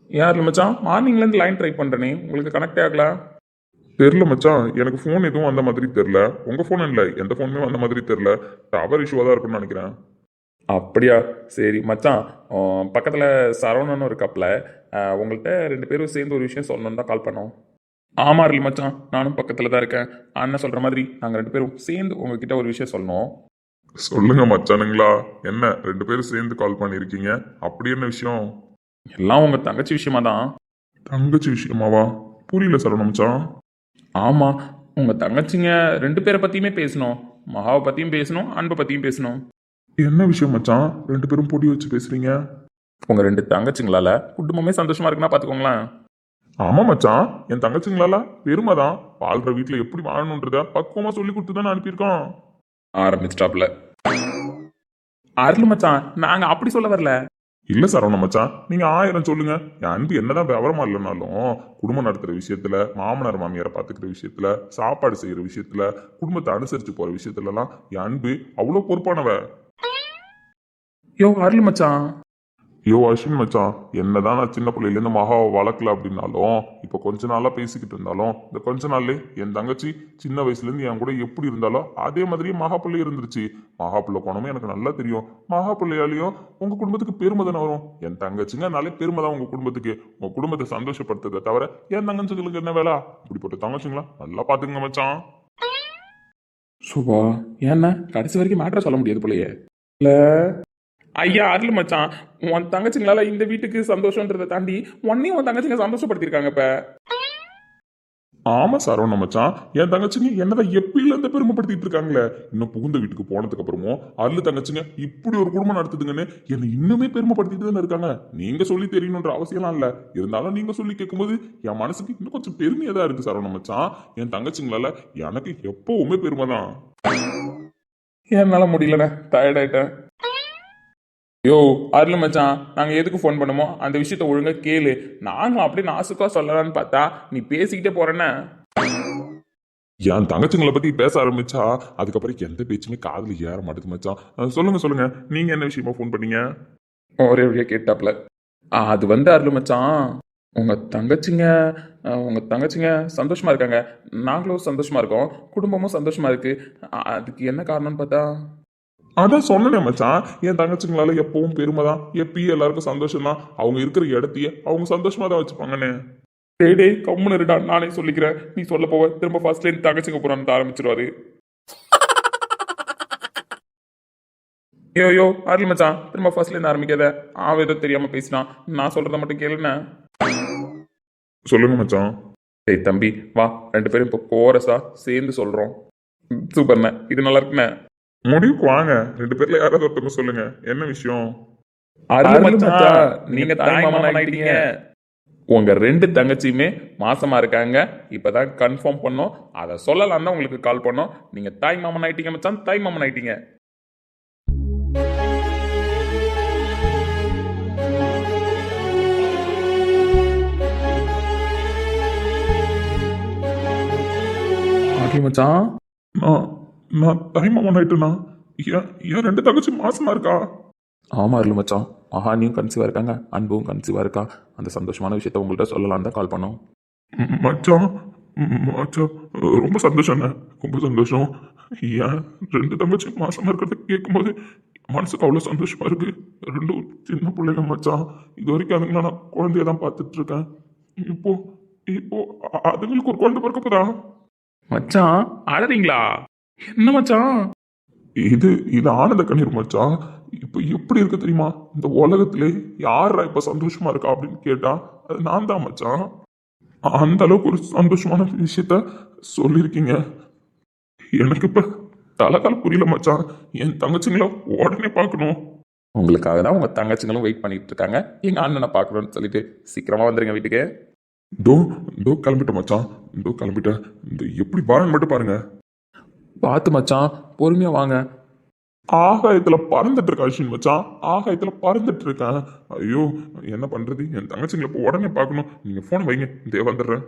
யாரில் மச்சான்? மார்னிங்லேருந்து லைன் ட்ரை பண்ணுறேனே, உங்களுக்கு கனெக்ட் ஆகல. தெரில மச்சான், எனக்கு ஃபோன் எதுவும் அந்த மாதிரி தெரில. உங்கள் ஃபோன் இல்லை, எந்த ஃபோனுமே அந்த மாதிரி தெரில. டவர் இஷ்யூவாக தான் இருக்குன்னு நினைக்கிறேன். அப்படியா? சரி மச்சான், பக்கத்தில் சரவணனும் இருக்காப்புல. உங்கள்கிட்ட 2 பேரும் சேர்ந்து ஒரு விஷயம் சொல்லணுன்னு தான் கால் பண்ணோம். ஆமாம் இல்லை மச்சான், நானும் பக்கத்தில் தான் இருக்கேன். அண்ணன் சொல்கிற மாதிரி நாங்கள் 2 பேரும் சேர்ந்து உங்ககிட்ட ஒரு விஷயம் சொல்லணும். சொல்லுங்க மச்சானுங்களா, என்ன 2 பேரும் சேர்ந்து கால் பண்ணியிருக்கீங்க? அப்படி என்ன விஷயம்? எல்லாம் உங்கள் தங்கச்சி விஷயமா தான். தங்கச்சி விஷயமாவா? புரியல சரவண மச்சான். ஆமாம், உங்கள் தங்கச்சிங்க 2 பேரை பற்றியுமே பேசணும். மகாவை பற்றியும் பேசணும், அன்பை பற்றியும் பேசணும். என்ன விஷயம் மச்சான் 2 பேரும் பொடி வச்சு பேசுறீங்க? உங்கள் 2 தங்கச்சிங்களால குடும்பமே சந்தோஷமா இருக்குன்னா பார்த்துக்கோங்களேன். ஆமா மச்சான், என் தங்கச்சிங்களால பெருமைதான். வாழ்ற வீட்டுல எப்படி வாழணுன்றத பக்குவமா சொல்லி கொடுத்து தானே அனுப்பியிருக்கோம். ஆரம்பிச்சிட்டாப்ல. அருள் மச்சான், நாங்கள் அப்படி சொல்ல வரல. இல்ல சரவண மச்சான், நீங்க 1000 சொல்லுங்க. என் அன்பு என்னதான் விவரமா இல்லைனாலும் குடும்பம் நடத்துற விஷயத்துல, மாமனார் மாமியாரை பாத்துக்கிற விஷயத்துல, சாப்பாடு செய்யற விஷயத்துல, குடும்பத்தை அனுசரிச்சு போற விஷயத்துல எல்லாம் என் அன்பு அவ்வளவு பொறுப்பானவ. யோ அருள் மச்சான். ஐயோ அஸ்வின் மச்சான், என்னதான் நான் சின்ன பிள்ளையில இருந்து மகாவை வளர்க்கல அப்படின்னாலும் இப்ப கொஞ்ச நாளா பேசிக்கிட்டு இருந்தாலும் இந்த கொஞ்ச நாள்ல என் தங்கச்சி சின்ன வயசுல இருந்து என் கூட எப்படி இருந்தாலோ அதே மாதிரியே மகா பிள்ளை இருந்துருச்சு. மகா பிள்ளை குணமே எனக்கு நல்லா தெரியும். மகா பிள்ளையாலையும் உங்க குடும்பத்துக்கு பெருமை தானே வரும். என் தங்கச்சிங்கனாலே பெருமை தான் உங்க குடும்பத்துக்கு. உங்க குடும்பத்தை சந்தோஷப்படுத்துறதை தவிர என் தங்கச்சிங்களுக்கு என்ன வேலை? இப்படிப்பட்ட தங்கச்சிங்களா நல்லா பாத்துக்கங்க மச்சான். சுபா ஏன்னா கடைசி வரைக்கும் மேட்ரை சொல்ல முடியாது போலயே. இல்ல ஐயா அருள் மச்சான், உன் தங்கச்சிங்களால இந்த வீட்டுக்கு சந்தோஷன்றதை தாண்டி உன்னையும் உன் தங்கச்சிங்க சந்தோஷப்படுத்திருக்காங்க இப்ப. ஆமா சரவண மச்சான், என் தங்கச்சிங்க என்னதான் எப்பயில இருந்து பெருமைப்படுத்திட்டு இருக்காங்களே. இன்னும் புகுந்த வீட்டுக்கு போனதுக்கு அப்புறமும் அருள் தங்கச்சிங்க இப்படி ஒரு குடும்பம் நடத்துதுங்கன்னு என்னை இன்னுமே பெருமைப்படுத்திட்டு தானே இருக்காங்க. நீங்க சொல்லி தெரியணுன்ற அவசியம்லாம் இல்ல. இருந்தாலும் நீங்க சொல்லி கேட்கும்போது என் மனசுக்கு இன்னும் கொஞ்சம் பெருமையா தான் இருக்கு சரவண மச்சான். என் தங்கச்சிங்களால எனக்கு எப்பவுமே பெருமை தான். என்னால முடியலண்ணே, டயர்ட் ஆயிட்டேன். யோ அருள் மச்சான், நாங்க எதுக்கு ஃபோன் பண்ணுமோ அந்த விஷயத்த ஒழுங்கா கேளு. நானும் அப்படியே நாசுக்கா சொல்லலான்னு பார்த்தா நீ பேசிக்கிட்டே போறேன்ன. என் தங்கச்சிங்களை பத்தி பேச ஆரம்பிச்சா அதுக்கப்புறம் எந்த பேச்சுமே காதுல ஏற மாட்டேது மச்சான். சொல்லுங்க சொல்லுங்க, நீங்க என்ன விஷயமா ஃபோன் பண்ணீங்க? ஒரே வழியா கேட்டாப்ல. அது வந்து அருள் மச்சான், உங்க தங்கச்சிங்க உங்க தங்கச்சிங்க சந்தோஷமா இருக்காங்க, நாங்களும் சந்தோஷமா இருக்கோம், குடும்பமும் சந்தோஷமா இருக்கு. அதுக்கு என்ன காரணம்னு பார்த்தா அதான் சொன்னேன் மச்சான், என் தங்கச்சிங்களால எப்பவும் பெருமை தான், எப்பயும் எல்லாருக்கும் சந்தோஷம் தான். அவங்க இருக்கிற இடத்தையே அவங்க சந்தோஷமா தான் வச்சுப்பாங்கன்னு. டேய் டேய் கம்முன்னு இருடா, நானே சொல்லிக்கிறேன். நீ சொல்ல போவ திரும்ப ஃபர்ஸ்ட்ல இருந்து தங்கச்சிங்க போறான்னு ஆரம்பிச்சிருவாரு. யோ அருள் மச்சான், திரும்ப ஃபர்ஸ்ட்ல இருந்து ஆரம்பிக்காத. ஏதோ தெரியாம பேசினான், நான் சொல்றத மட்டும் கேளுண்ணே. சொல்லுங்க மச்சான். டேய் தம்பி வா, 2 பேரும் இப்போ கோரஸா சேர்ந்து சொல்றோம். சூப்பர்ண்ணே, இது நல்லா இருக்குண்ணே. முடிவுக்கு வாங்க, 2 பேர்ல யாராவது ஒருத்தவங்க சொல்லுங்க, என்ன விஷயம்? அருள் மச்சான், நீங்க தாய்மாமன் ஆயிட்டீங்க. உங்க 2 தங்கச்சியுமே மாசமா இருக்காங்க. இப்பதான் கன்ஃபார்ம் பண்ணோம், அதை சொல்லலாம் தான் உங்களுக்கு கால் பண்ணோம். நீங்க தாய்மாமன் ஆயிட்டீங்க மச்சான், தாய்மாமன் ஆயிட்டீங்க. அருள் மச்சான், நான் தாய்மாமன் ஆயிட்டுனா ஏன் 2 தங்கச்சி மாசமா இருக்கா? ஆமா அருள் மச்சான், மகானியும் கன்சீவா இருக்காங்க, அன்பும் கன்சீவா இருக்கா. அந்த சந்தோஷமான விஷயத்த உங்கள்கிட்ட சொல்லலாம் தான் கால் பண்ணோம். மச்சான் மச்சான், ரொம்ப சந்தோஷம்ண்ணே, ரொம்ப சந்தோஷம். ஏன் 2 தங்கச்சி மாசமா இருக்கிறத கேட்கும்போது மனசுக்கு அவ்வளோ சந்தோஷமா இருக்கு. 2 சின்ன பிள்ளைங்க மச்சான். இது வரைக்கும் அதுங்களா நான் குழந்தைய தான் பார்த்துட்டு இருக்கேன். இப்போ இப்போ அதுங்களுக்கு ஒரு குழந்தை பிறக்க போதா? மச்சான் அழறீங்களா? என்ன மச்சான்? இது இது ஆனந்த கண்ணீர் மச்சான். இப்போ எப்படி இருக்கு தெரியுமா? இந்த உலகத்திலே யாரா இப்ப சந்தோஷமா இருக்கா அப்படின்னு கேட்டா அது நான் தான் மச்சான். அந்த அளவுக்கு ஒரு சந்தோஷமான விஷயத்த சொல்லியிருக்கீங்க. எனக்கு இப்ப தலைகால புரியல மச்சான். என் தங்கச்சிங்கள உடனே பார்க்கணும். உங்களுக்காக தான் உங்க தங்கச்சிங்களும் வெயிட் பண்ணிட்டு இருக்காங்க, எங்க அண்ணனை பார்க்கணும்னு சொல்லிட்டு. சீக்கிரமா வந்துருங்க வீட்டுக்கு. தோ தோ கிளம்பிட்டேன் மச்சான், தோ கிளம்பிட்டேன். இந்த எப்படி வரேன்னு மட்டும் பாருங்க. பார்த்து மச்சான், பொறுமையா வாங்க. ஆகாயத்துல பறந்துட்டு இருக்கேன் அஸ்வின் மச்சான், ஆகாயத்துல பறந்துட்டு இருக்கேன். ஐயோ என்ன பண்றது, என் தங்கச்சிங்களை இப்போ உடனே பார்க்கணும். நீங்க போன் வைங்க, இதே வந்துடுறேன்.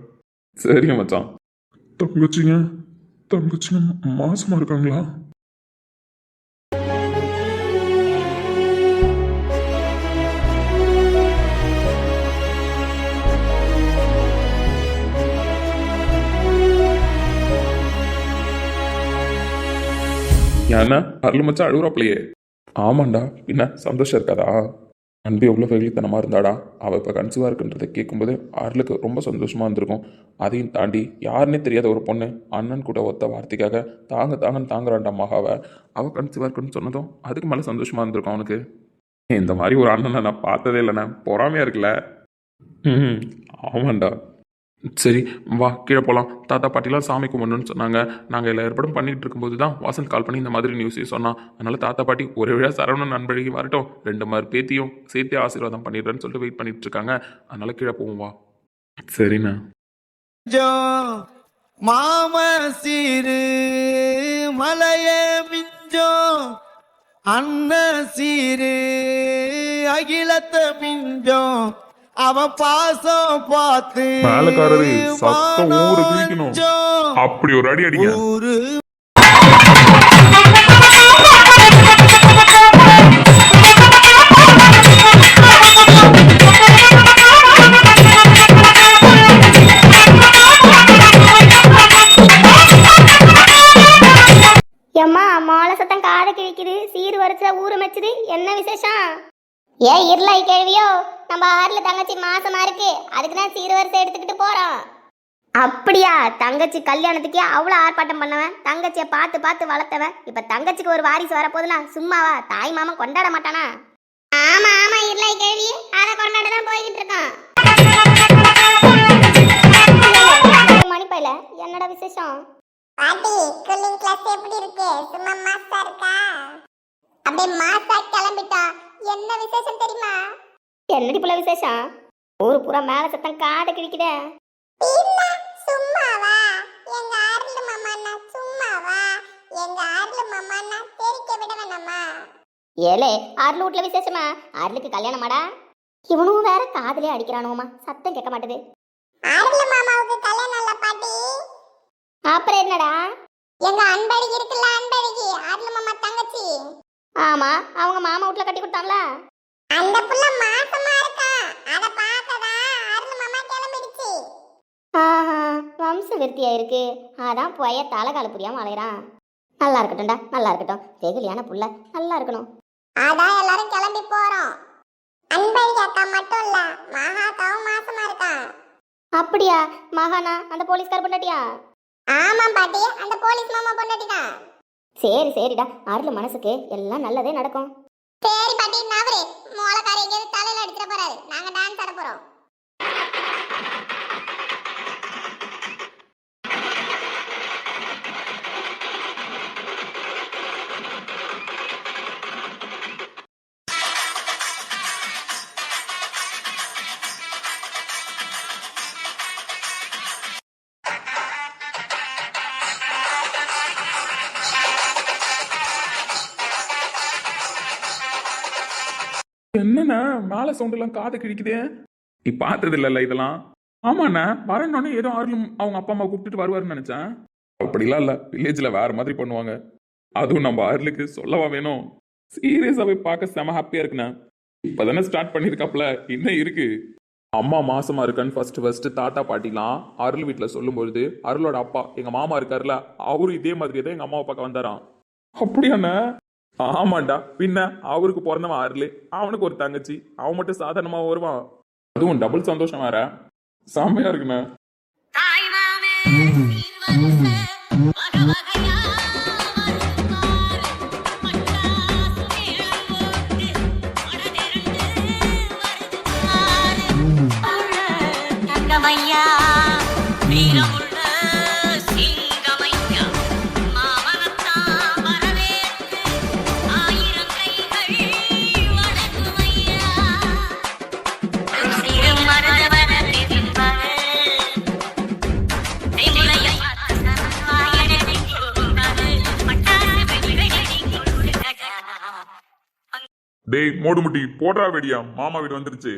சரிங்க மச்சான். தங்கச்சிங்க தங்கச்சிங்க மாசமா இருக்காங்களா? ஏன்னா அருள் மச்சான் அழுகுறாப்லையே. ஆமாண்டா, பின்ன சந்தோஷம் இருக்காதா? அன்பு எவ்வளோ வெகுளித்தனமாக இருந்தாடா. அவள் இப்போ கன்சீவாக இருக்குன்றதை கேட்கும்போது அருளுக்கு ரொம்ப சந்தோஷமாக இருந்திருக்கும். அதையும் தாண்டி யாருன்னே தெரியாத ஒரு பொண்ணு அண்ணன் கூட ஒத்த வார்த்தைக்காக தாங்கன்னு தாங்குறான்டா மகாவை. அவள் கன்சீவாக இருக்குன்னு சொன்னதும் அதுக்கு மேலே சந்தோஷமாக இருந்திருக்கும் அவனுக்கு. இந்த மாதிரி ஒரு அண்ணனை நான் பார்த்ததே இல்லைண்ணே, பொறாமையாக இருக்குல்ல. ஆமாண்டா. சரி வா, கீழே போகலாம். தாத்தா பாட்டிலாம் சாமி கும்பிடணும்னு சொன்னாங்க. நாங்கள் எல்லா ஏற்பாடும் பண்ணிகிட்டு இருக்கும்போது தான் வாசன் கால் பண்ணி இந்த மாதிரி நியூஸையும் சொன்னான். அதனால் தாத்தா பாட்டி ஒரு விழா சரவணன் நண்பழகி வரட்டும், 2 மாதிரி பேத்தியும் சேர்த்தே ஆசீர்வாதம் பண்ணிடுறேன்னு சொல்லிட்டு வெயிட் பண்ணிட்டு இருக்காங்க. அதனால் கீழே போவோம் வா. சரிண்ணா. மாம சீரு மலைய மிஞ்சோ அண்ண சீரு அகிலத்தை மிஞ்சம் அவன் பாசம் பார்த்து மேலக்காரரு சத்தம் ஊரு கிழிக்கணும். வானம் அப்படி ஒரு அடி அடிங்க. ஊரு எம்மா மோள சத்தம் காது கிழிக்குது, சீர் வரிசை ஊரு மெச்சுது, என்ன விசேஷம்? ஏன் இருளாய் கேள்வியோ, நம்ம ஆறுல தங்கச்சி மாசமா இருக்கு, அதுக்கு தான் சீர் வரிசை எடுத்துக்கிட்டு போறோம். அப்படியா? தங்கச்சி கல்யாணத்துக்கே அவ்வளோ ஆர்ப்பாட்டம் பண்ணவன், தங்கச்சியை பார்த்து பார்த்து வளர்த்தவன், இப்ப தங்கச்சிக்கு ஒரு வாரிசு வரப்போதுனா சும்மாவா? தாய் மாமன் கொண்டாட மாட்டானா? ஆமா ஆமா இருளாய் கேள்வி, அதை கொண்டாட தான் போய்கிட்டு இருக்கான். மணிப்பையில என்னடா விசேஷம்? பாட்டி கூலிங் கிளாஸ் எப்படி இருக்கு? சும்மா மாசா இருக்கா? அப்படியே மாசா கிளம்பிட்டா. என்ன விசேஷம் தெரியுமா? என்னடி புள்ள விசேஷம்? ஊரு பூரா மேல சத்தம் காது கிழிக்குதே. இல்ல சும்மாவா? எங்க ஆர்ல மாமானா சும்மாவா? எங்க ஆர்ல மாமானா தெரிக்க விட வேணாமா? ஏலே ஆறுல வீட்ல விசேஷமா? ஆறுலுக்கு கல்யாணமாடா? இவனும் வேற காதுலயே அடிக்கிறானுமா, சத்தம் கேட்க மாட்டேது. ஆர்ல மாமாவுக்கு கல்யாணம் இல்ல பாட்டி. அப்புறம் என்னடா? எங்க அன்பழகி இருக்குல்ல, அன்பழகி ஆர்ல மாமா தங்கச்சி. ஆமா, அவங்க மாமா வீட்ல கட்டி கொடுத்தாங்களா? அந்த புள்ள மாசமா இருக்கா. அத பார்க்கதா ஆர்ல மாமா கிளம்பிடுச்சு. ஆஹா, வம்ச விருத்தியா இருக்கு. அதான் போய தலைகால புரியாம அலையறான். நல்லா இருக்கட்டும்டா, நல்லா இருக்கட்டும். வெகுலியான புள்ள நல்லா இருக்கணும். அதான் எல்லாரும் கிளம்பி போறோம். அன்பழகி அக்கா மட்டும் இல்ல, மகாக்காவும் மாசமா இருக்கா. அப்படியா? மகானா அந்த போலீஸ்கார் பொண்டாட்டியா? ஆமா பாட்டி, அந்த போலீஸ் மாமா பொண்டாட்டி தான். சரி சரிடா, அருள் மனசுக்கு எல்லாம் நல்லதே நடக்கும். சரி பாட்டி, நவரே மோளக்காரி எங்கேயாவது தலையில அடிச்சிட போறாரு. நாங்க டான்ஸ் ஆட போறோம். என்னண்ணா மேலே சவுண்ட் எல்லாம் காது கிழிக்குதே? நீ பார்த்தது இல்லைல்ல இதெல்லாம்? ஆமாண்ணா, வரணுன்னே ஏதோ ஆர்லும் அவங்க அப்பா அம்மா கூப்பிட்டுட்டு வருவாருன்னு நினைச்சேன். அப்படிலாம் இல்லை, வில்லேஜில் வேற மாதிரி பண்ணுவாங்க. அதுவும் நம்ம ஆர்லுக்கு சொல்லவா வேணும்? சீரியஸாகவே பார்க்க செம ஹாப்பியாக இருக்குண்ணா. இப்போதானே ஸ்டார்ட் பண்ணியிருக்காப்புல, இன்னும் இருக்கு. அம்மா மாசமா இருக்கான்னு ஃபர்ஸ்ட் தாத்தா பாட்டிலாம் அருள் வீட்டில் சொல்லும்பொழுது அருளோட அப்பா எங்க மாமா இருக்காருல்ல, அவரும் இதே மாதிரி தான் எங்க அம்மாவை பார்க்க வந்தாராம். அப்படியாண்ணா? ஆமாண்டா, பின்ன அவருக்கு பிறந்தவன் அருள், அவனுக்கு ஒரு தங்கச்சி, அவன் மட்டும் சாதாரணமா வருவான். அதுவும் டபுள் சந்தோஷம் வேற. செம்மையா இருக்குண்ணா. டேய் மோடுமுட்டி போடுறா வெடியா, மாமா வீடு வந்துருச்சு.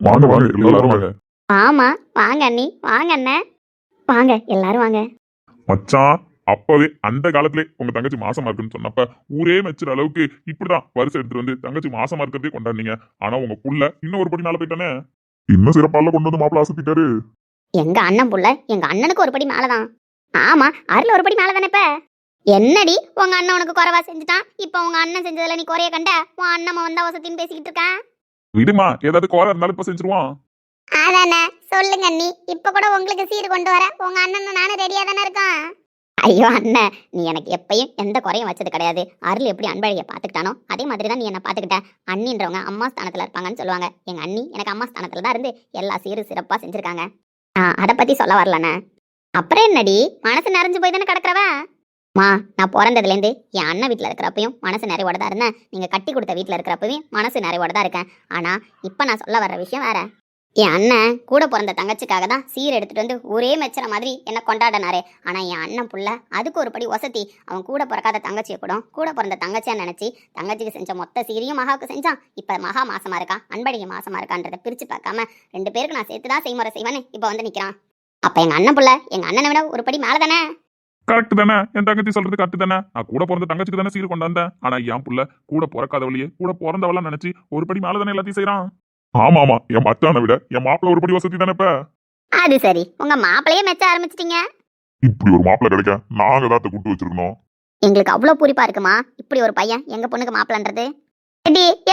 வாங்க வாங்க எல்லாரும் வாங்க. ஆமா வாங்க அண்ணி, வாங்க அண்ணன், வாங்க எல்லாரும் வாங்க. மச்சான், அப்பவே அந்த காலத்திலே உங்க தங்கச்சி மாசமா இருக்குன்னு சொன்னப்ப ஊரே மெச்சுற அளவுக்கு இப்படிதான் வருஷம் எடுத்துட்டு வந்து தங்கச்சி மாசமா இருக்கிறதே கொண்டாடுனீங்க. ஆனா உங்க புள்ள இன்னும் ஒரு படி மேல போயிட்டானே. இன்னும் சிறப்பால கொண்டு வந்து மாப்பிள்ள ஆசைத்திட்டாரு. எங்க அண்ணன் புள்ள எங்க அண்ணனுக்கு ஒரு படி மேலதான். ஆமா, அருள் ஒரு படி மேலதானே. இப்ப என்னடி உங்க அண்ணன் உனக்கு குறைவா செஞ்சுட்டான், இப்ப உங்க அண்ணன் செஞ்சதுல நீ குறைய கண்ட உன் அண்ணன் வந்தா வசத்தின்னு பேசிக்கிட்டு இருக்க. விடுமா, ஏதாவது குறை இருந்தாலும் இப்ப செஞ்சிருவான். அதானே சொல்லுங்க அண்ணி. இப்ப கூட உங்களுக்கு சீர் கொண்டு வர உங்க அண்ணன் நானும் ரெடியா தானே இருக்கோம். ஐயோ அண்ணன், நீ எனக்கு எப்பயும் எந்த குறையும் வச்சது கிடையாது. அருள் எப்படி அன்பழகியை பார்த்துக்கிட்டானோ அதே மாதிரி தான் நீ என்னை பார்த்துக்கிட்ட. அண்ணின்றவங்க அம்மா ஸ்தானத்தில் இருப்பாங்கன்னு சொல்லுவாங்க. எங்கள் அண்ணி எனக்கு அம்மா ஸ்தானத்தில் தான் இருந்து எல்லா சீரும் சிறப்பாக செஞ்சுருக்காங்க. அதை பற்றி சொல்ல வரலண்ணே. அப்புறம் என்னடி, மனசு நிறைஞ்சு போய் தானே கிடக்குறவ. மா, நான் பிறந்ததுலேருந்து என் அண்ணன் வீட்டில் இருக்கிறப்பையும் மனசு நிறைவோட தான் இருந்தேன். நீங்கள் கட்டி கொடுத்த வீட்டில் இருக்கிறப்பையும் மனசு நிறைவோட தான் இருக்கேன். ஆனால் இப்போ நான் சொல்ல வர்ற விஷயம் வேற. என் அண்ணன் கூட பிறந்த தங்கச்சிக்காக தான் சீர் எடுத்துட்டு வந்து ஒரே மெச்சற மாதிரி என்ன கொண்டாடினாரு. ஆனால் என் அண்ணன் புள்ள அதுக்கு ஒரு படி ஒசத்தி அவன் கூட பிறக்காத தங்கச்சியை கூட பிறந்த தங்கச்சியா நினச்சி தங்கச்சிக்கு செஞ்ச மொத்த சீரையும் மகாவுக்கு செஞ்சான். இப்போ மகா மாசமா இருக்கா, அன்பழகி மாசமா இருக்கான்றதை பிரித்து பார்க்காம 2 பேருக்கு நான் சேர்த்து தான் செய்முறை செய்வேன்னு இப்போ வந்து நிற்கிறான். அப்போ எங்கள் அண்ணன் புள்ள எங்கள் அண்ணனை விட ஒரு படி மேலே தானே. கரெக்ட் தானே, என் தங்கச்சி சொல்றது கரெக்ட் தானே. நான் கூட பிறந்த தங்கச்சிக்கு தானே சீர் கொண்டாந்தேன். ஆனா என் புள்ள கூட பிறக்காதவளையே கூட பிறந்தவளா நினைச்சு ஒரு படி மேல தானே எல்லாத்தையும் செய்யறான். ஆமா ஆமா, என் மச்சானை விட என் மாப்பிள்ள ஒரு படி வசதி தானே. இப்ப அது சரி, உங்க மாப்பிளையே மெச்ச ஆரம்பிச்சிட்டீங்க. இப்படி ஒரு மாப்பிள்ள கிடைக்க நாங்க தான் கூட்டு வச்சிருக்கணும். எங்களுக்கு அவ்வளோ பூரிப்பா இருக்குமா இப்படி ஒரு பையன் எங்க பொண்ணுக்கு மாப்பிள்ளன்றது.